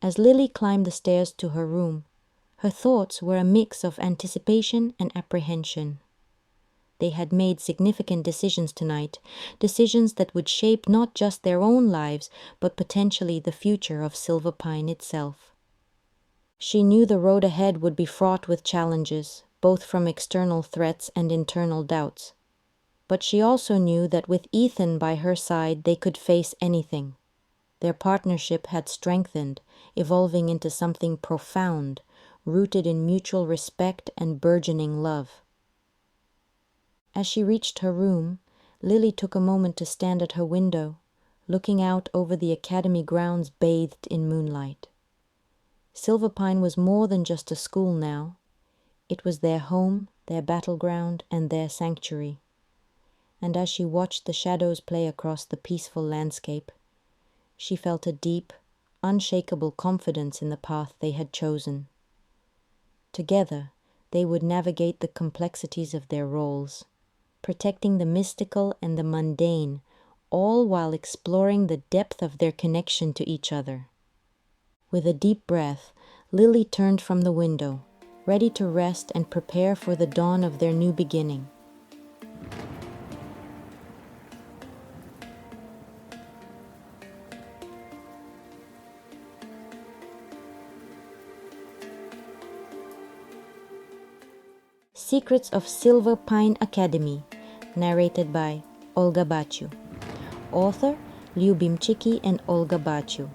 As Lily climbed the stairs to her room, her thoughts were a mix of anticipation and apprehension. They had made significant decisions tonight, decisions that would shape not just their own lives, but potentially the future of Silverpine itself. She knew the road ahead would be fraught with challenges, both from external threats and internal doubts. But she also knew that with Ethan by her side they could face anything. Their partnership had strengthened, evolving into something profound, rooted in mutual respect and burgeoning love. As she reached her room, Lily took a moment to stand at her window, looking out over the academy grounds bathed in moonlight. Silverpine was more than just a school now. It was their home, their battleground, and their sanctuary. And as she watched the shadows play across the peaceful landscape, she felt a deep, unshakable confidence in the path they had chosen. Together, they would navigate the complexities of their roles, protecting the mystical and the mundane, all while exploring the depth of their connection to each other. With a deep breath, Lily turned from the window, ready to rest and prepare for the dawn of their new beginning. Secrets of Silverpine Academy, narrated by Olga Baciu. Author Lyubim Chiki and Olga Baciu.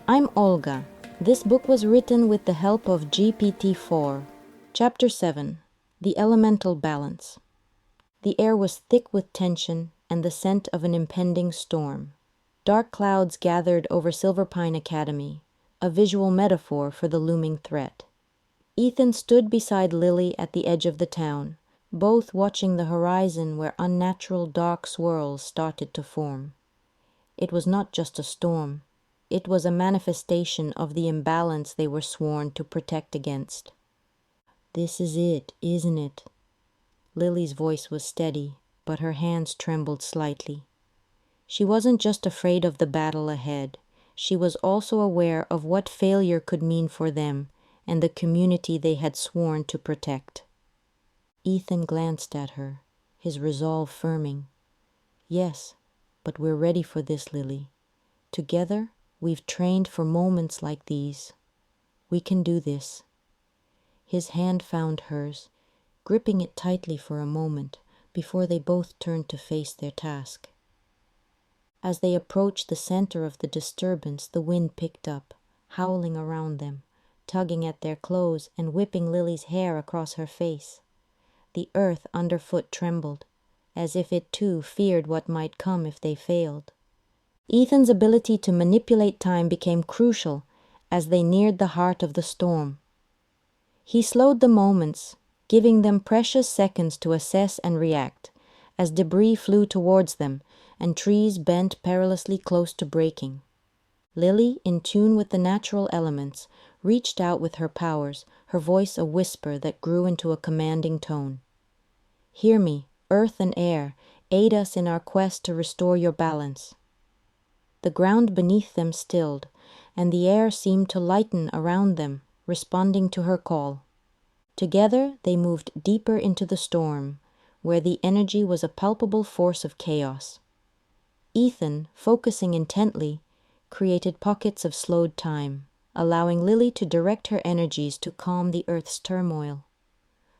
I'm Olga. This book was written with the help of GPT-4. Chapter 7. The Elemental Balance. The air was thick with tension and the scent of an impending storm. Dark clouds gathered over Silverpine Academy, a visual metaphor for the looming threat. Ethan stood beside Lily at the edge of the town, both watching the horizon where unnatural dark swirls started to form. It was not just a storm. It was a manifestation of the imbalance they were sworn to protect against. "This is it, isn't it?" Lily's voice was steady, but her hands trembled slightly. She wasn't just afraid of the battle ahead. She was also aware of what failure could mean for them and the community they had sworn to protect. Ethan glanced at her, his resolve firming. "Yes, but we're ready for this, Lily. Together, we've trained for moments like these. We can do this." His hand found hers, gripping it tightly for a moment before they both turned to face their task. As they approached the center of the disturbance, the wind picked up, howling around them, tugging at their clothes and whipping Lily's hair across her face. The earth underfoot trembled, as if it too feared what might come if they failed. Ethan's ability to manipulate time became crucial as they neared the heart of the storm. He slowed the moments, giving them precious seconds to assess and react, as debris flew towards them and trees bent perilously close to breaking. Lily, in tune with the natural elements, reached out with her powers, her voice a whisper that grew into a commanding tone. "Hear me, earth and air, aid us in our quest to restore your balance." The ground beneath them stilled, and the air seemed to lighten around them, responding to her call. Together they moved deeper into the storm, where the energy was a palpable force of chaos. Ethan, focusing intently, created pockets of slowed time, allowing Lily to direct her energies to calm the earth's turmoil.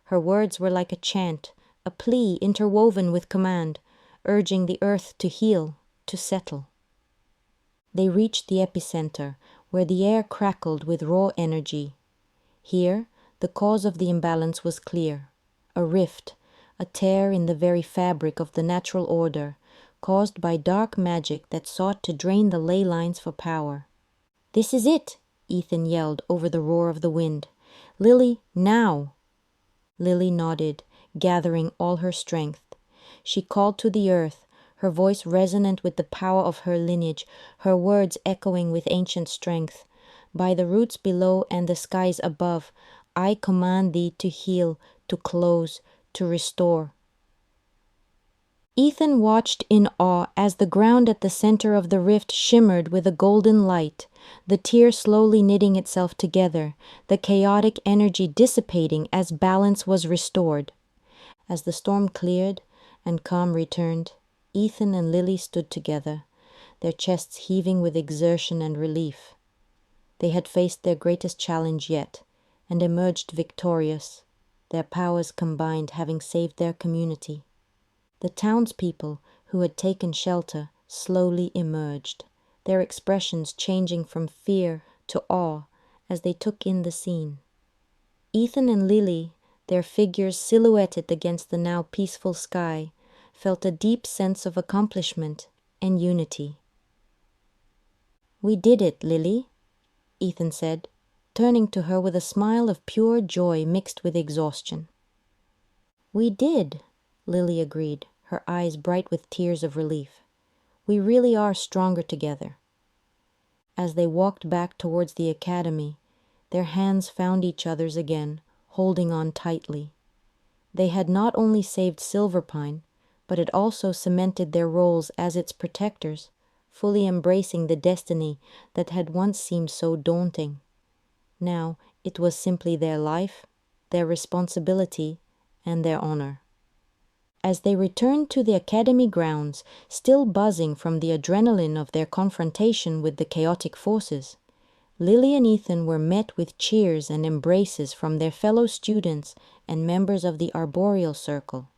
Her words were like a chant, a plea interwoven with command, urging the earth to heal, to settle. They reached the epicenter, where the air crackled with raw energy. Here, the cause of the imbalance was clear. A rift, a tear in the very fabric of the natural order, caused by dark magic that sought to drain the ley lines for power. "This is it!" Ethan yelled over the roar of the wind. "Lily, now!" Lily nodded, gathering all her strength. She called to the earth, her voice resonant with the power of her lineage, her words echoing with ancient strength. "By the roots below and the skies above, I command thee to heal, to close, to restore." Ethan watched in awe as the ground at the center of the rift shimmered with a golden light, the tear slowly knitting itself together, the chaotic energy dissipating as balance was restored. As the storm cleared and calm returned, Ethan and Lily stood together, their chests heaving with exertion and relief. They had faced their greatest challenge yet, and emerged victorious, their powers combined having saved their community. The townspeople who had taken shelter slowly emerged, their expressions changing from fear to awe as they took in the scene. Ethan and Lily, their figures silhouetted against the now peaceful sky, felt a deep sense of accomplishment and unity. "We did it, Lily," Ethan said, turning to her with a smile of pure joy mixed with exhaustion. "We did," Lily agreed, her eyes bright with tears of relief. "We really are stronger together." As they walked back towards the academy, their hands found each other's again, holding on tightly. They had not only saved Silverpine, but had also cemented their roles as its protectors, fully embracing the destiny that had once seemed so daunting. Now it was simply their life, their responsibility, and their honor. As they returned to the academy grounds, still buzzing from the adrenaline of their confrontation with the chaotic forces, Lily and Ethan were met with cheers and embraces from their fellow students and members of the arboreal circle.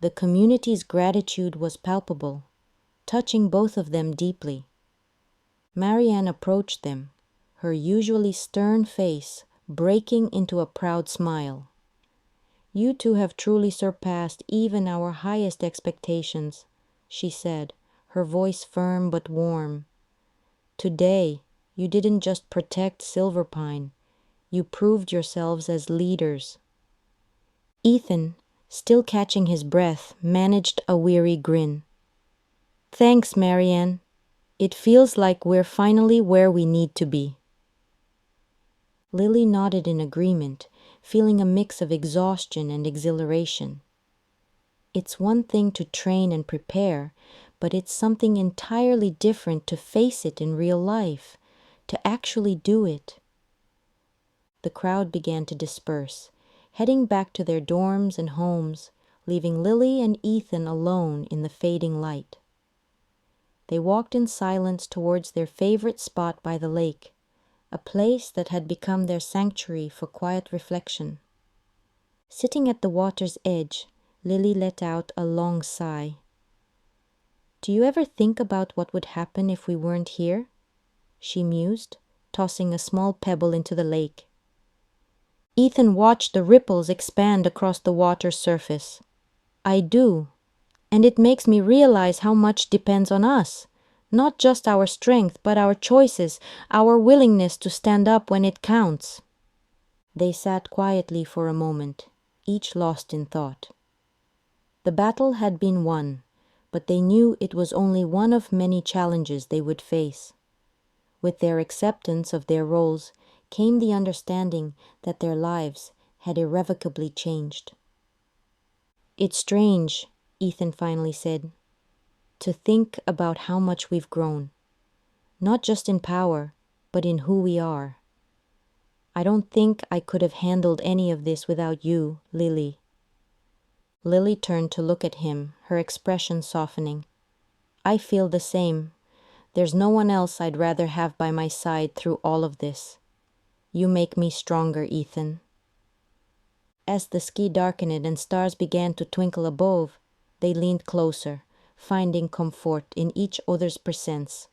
The community's gratitude was palpable, touching both of them deeply. Marianne approached them, her usually stern face breaking into a proud smile. "You two have truly surpassed even our highest expectations," she said, her voice firm but warm. "Today, you didn't just protect Silverpine, you proved yourselves as leaders." Ethan, still catching his breath, managed a weary grin. "Thanks, Marianne. It feels like we're finally where we need to be." Lily nodded in agreement, feeling a mix of exhaustion and exhilaration. It's one thing to train and prepare, but it's something entirely different to face it in real life, to actually do it. The crowd began to disperse, heading back to their dorms and homes, leaving Lily and Ethan alone in the fading light. They walked in silence towards their favorite spot by the lake, a place that had become their sanctuary for quiet reflection. Sitting at the water's edge, Lily let out a long sigh. "Do you ever think about what would happen if we weren't here?" she mused, tossing a small pebble into the lake. Ethan watched the ripples expand across the water's surface. "I do, and it makes me realize how much depends on us. Not just our strength, but our choices, our willingness to stand up when it counts." They sat quietly for a moment, each lost in thought. The battle had been won, but they knew it was only one of many challenges they would face. With their acceptance of their roles came the understanding that their lives had irrevocably changed. "It's strange," Ethan finally said, "to think about how much we've grown. Not just in power, but in who we are. I don't think I could have handled any of this without you, Lily." Lily turned to look at him, her expression softening. "I feel the same. There's no one else I'd rather have by my side through all of this. You make me stronger, Ethan." As the sky darkened and stars began to twinkle above, they leaned closer, finding comfort in each other's presence.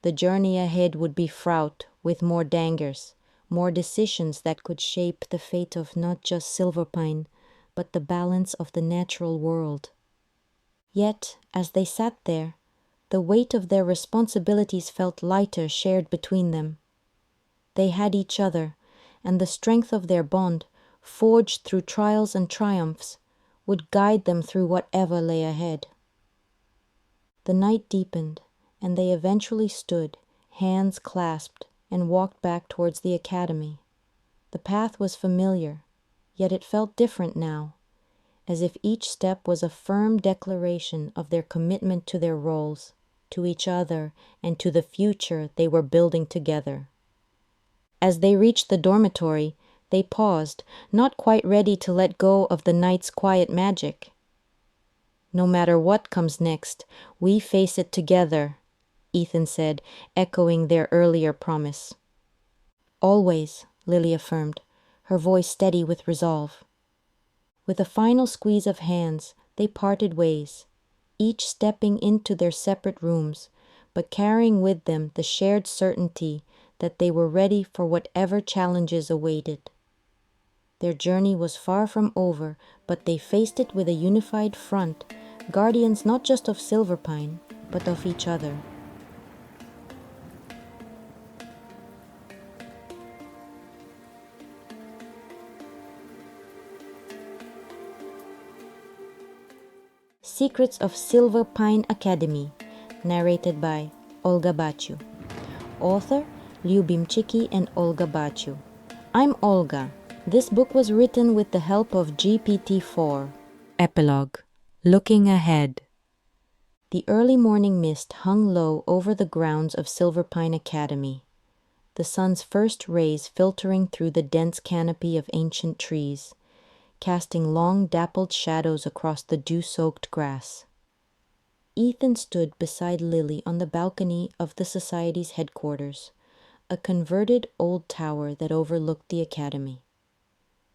The journey ahead would be fraught with more dangers, more decisions that could shape the fate of not just Silverpine, but the balance of the natural world. Yet, as they sat there, the weight of their responsibilities felt lighter shared between them. They had each other, and the strength of their bond, forged through trials and triumphs, would guide them through whatever lay ahead. The night deepened, and they eventually stood, hands clasped, and walked back towards the academy. The path was familiar, yet it felt different now, as if each step was a firm declaration of their commitment to their roles, to each other, and to the future they were building together. As they reached the dormitory, they paused, not quite ready to let go of the night's quiet magic. "No matter what comes next, we face it together," Ethan said, echoing their earlier promise. "Always," Lily affirmed, her voice steady with resolve. With a final squeeze of hands, they parted ways, each stepping into their separate rooms, but carrying with them the shared certainty that they were ready for whatever challenges awaited. Their journey was far from over, but they faced it with a unified front, guardians not just of Silverpine, but of each other. Secrets of Silverpine Academy, narrated by Olga Baciu. Author, Lyubim Chiki and Olga Baciu. I'm Olga. This book was written with the help of GPT-4. Epilogue. Looking ahead. The early morning mist hung low over the grounds of Silverpine Academy, the sun's first rays filtering through the dense canopy of ancient trees, casting long dappled shadows across the dew-soaked grass. Ethan stood beside Lily on the balcony of the Society's headquarters, a converted old tower that overlooked the academy.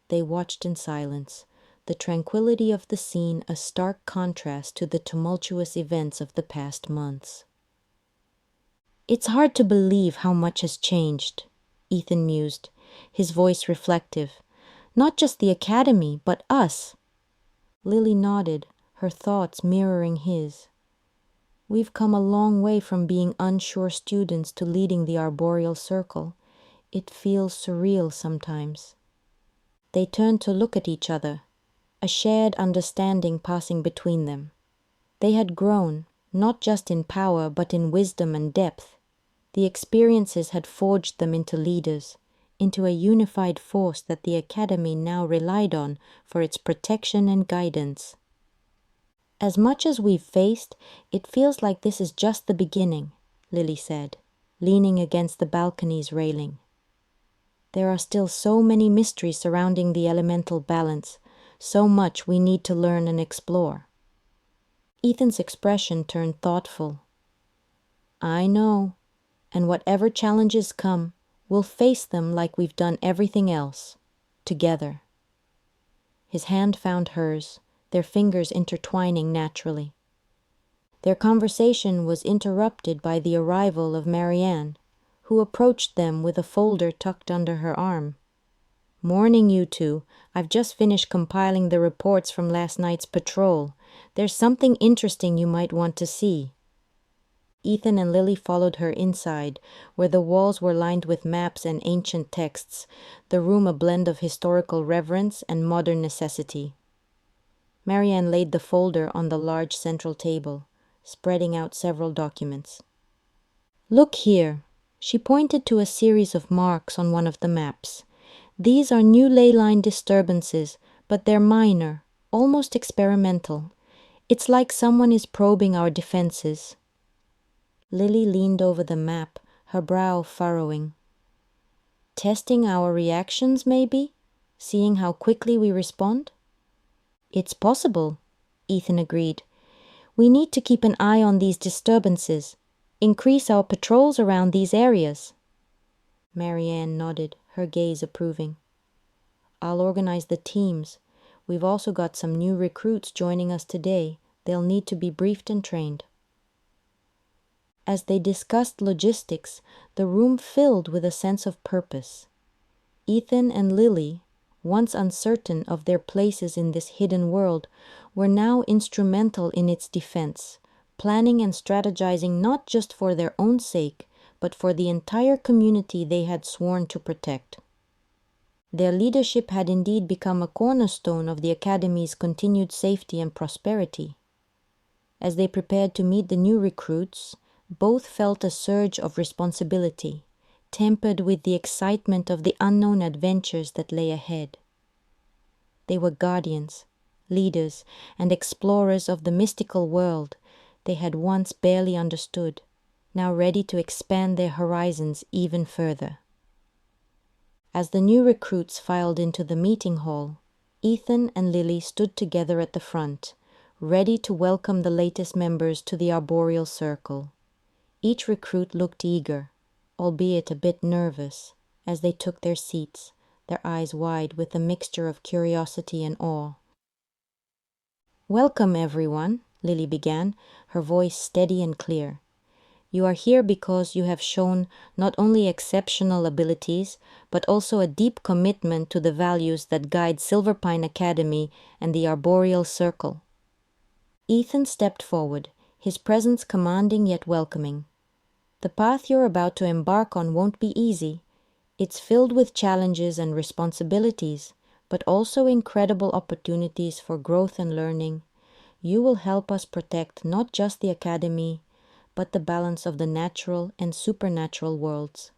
They watched in silence, the tranquility of the scene a stark contrast to the tumultuous events of the past months. It's hard to believe how much has changed, Ethan mused, his voice reflective. Not just the academy, but us. Lily nodded, her thoughts mirroring his. We've come a long way from being unsure students to leading the arboreal circle. It feels surreal sometimes. They turned to look at each other, a shared understanding passing between them. They had grown, not just in power but in wisdom and depth. The experiences had forged them into leaders, into a unified force that the academy now relied on for its protection and guidance. As much as we've faced, it feels like this is just the beginning, Lily said, leaning against the balcony's railing. There are still so many mysteries surrounding the elemental balance, so much we need to learn and explore. Ethan's expression turned thoughtful. I know, and whatever challenges come, we'll face them like we've done everything else, together. His hand found hers, their fingers intertwining naturally. Their conversation was interrupted by the arrival of Marianne, who approached them with a folder tucked under her arm. Morning, you two. I've just finished compiling the reports from last night's patrol. There's something interesting you might want to see. Ethan and Lily followed her inside, where the walls were lined with maps and ancient texts, the room a blend of historical reverence and modern necessity. Marianne laid the folder on the large central table, spreading out several documents. Look here. She pointed to a series of marks on one of the maps. These are new ley line disturbances, but they're minor, almost experimental. It's like someone is probing our defenses. Lily leaned over the map, her brow furrowing. Testing our reactions, maybe? Seeing how quickly we respond? It's possible, Ethan agreed. We need to keep an eye on these disturbances, increase our patrols around these areas. Marianne nodded, her gaze approving. I'll organize the teams. We've also got some new recruits joining us today. They'll need to be briefed and trained. As they discussed logistics, the room filled with a sense of purpose. Ethan and Lily, once uncertain of their places in this hidden world, were now instrumental in its defense, planning and strategizing not just for their own sake, but for the entire community they had sworn to protect. Their leadership had indeed become a cornerstone of the Academy's continued safety and prosperity. As they prepared to meet the new recruits, both felt a surge of responsibility, tempered with the excitement of the unknown adventures that lay ahead. They were guardians, leaders, and explorers of the mystical world they had once barely understood, now ready to expand their horizons even further. As the new recruits filed into the meeting hall, Ethan and Lily stood together at the front, ready to welcome the latest members to the arboreal circle. Each recruit looked eager, albeit a bit nervous, as they took their seats, their eyes wide with a mixture of curiosity and awe. Welcome, everyone, Lily began, her voice steady and clear. You are here because you have shown not only exceptional abilities, but also a deep commitment to the values that guide Silverpine Academy and the Arboreal Circle. Ethan stepped forward, his presence commanding yet welcoming. The path you're about to embark on won't be easy. It's filled with challenges and responsibilities, but also incredible opportunities for growth and learning. You will help us protect not just the Academy, but the balance of the natural and supernatural worlds.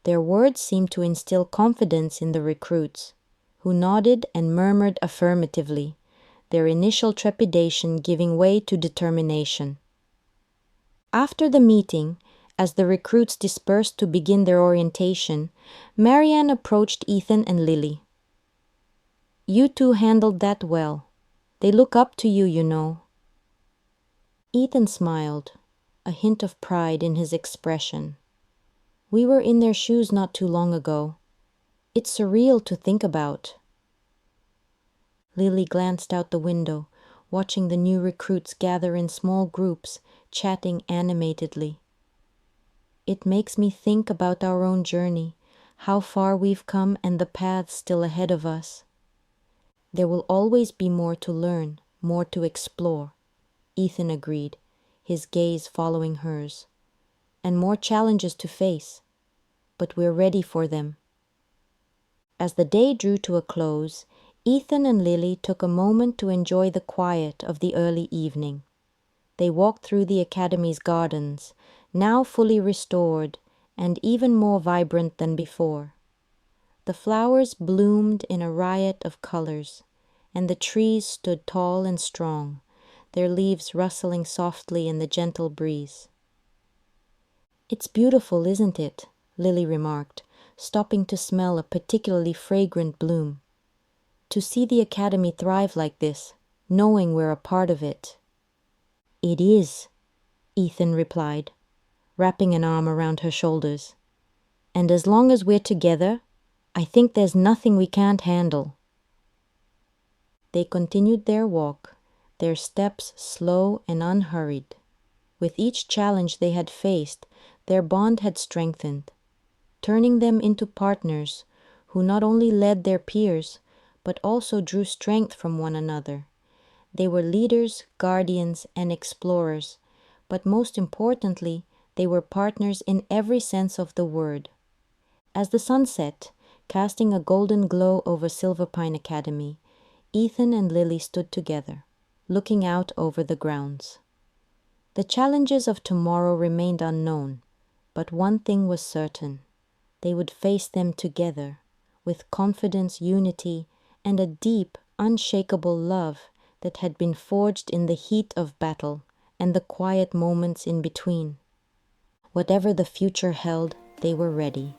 Their words seemed to instill confidence in the recruits, who nodded and murmured affirmatively, their initial trepidation giving way to determination. After the meeting, as the recruits dispersed to begin their orientation, Marianne approached Ethan and Lily. You two handled that well. They look up to you, you know. Ethan smiled, a hint of pride in his expression. We were in their shoes not too long ago. It's surreal to think about. Lily glanced out the window, watching the new recruits gather in small groups, chatting animatedly. it makes me think about our own journey, how far we've come and the paths still ahead of us. There will always be more to learn, more to explore, Ethan agreed, his gaze following hers, and more challenges to face, but we're ready for them. As the day drew to a close, Ethan and Lily took a moment to enjoy the quiet of the early evening. They walked through the Academy's gardens, now fully restored and even more vibrant than before. The flowers bloomed in a riot of colors, and the trees stood tall and strong, their leaves rustling softly in the gentle breeze. "It's beautiful, isn't it?" Lily remarked, stopping to smell a particularly fragrant bloom. "To see the Academy thrive like this, knowing we're a part of it." "It is," Ethan replied, wrapping an arm around her shoulders. "And as long as we're together, I think there's nothing we can't handle." They continued their walk, their steps slow and unhurried. With each challenge they had faced, their bond had strengthened, turning them into partners who not only led their peers, but also drew strength from one another. They were leaders, guardians, and explorers, but most importantly, they were partners in every sense of the word. As the sun set, casting a golden glow over Silverpine Academy, Ethan and Lily stood together, looking out over the grounds. The challenges of tomorrow remained unknown, but one thing was certain. They would face them together, with confidence, unity, and a deep, unshakable love that had been forged in the heat of battle and the quiet moments in between. Whatever the future held, they were ready.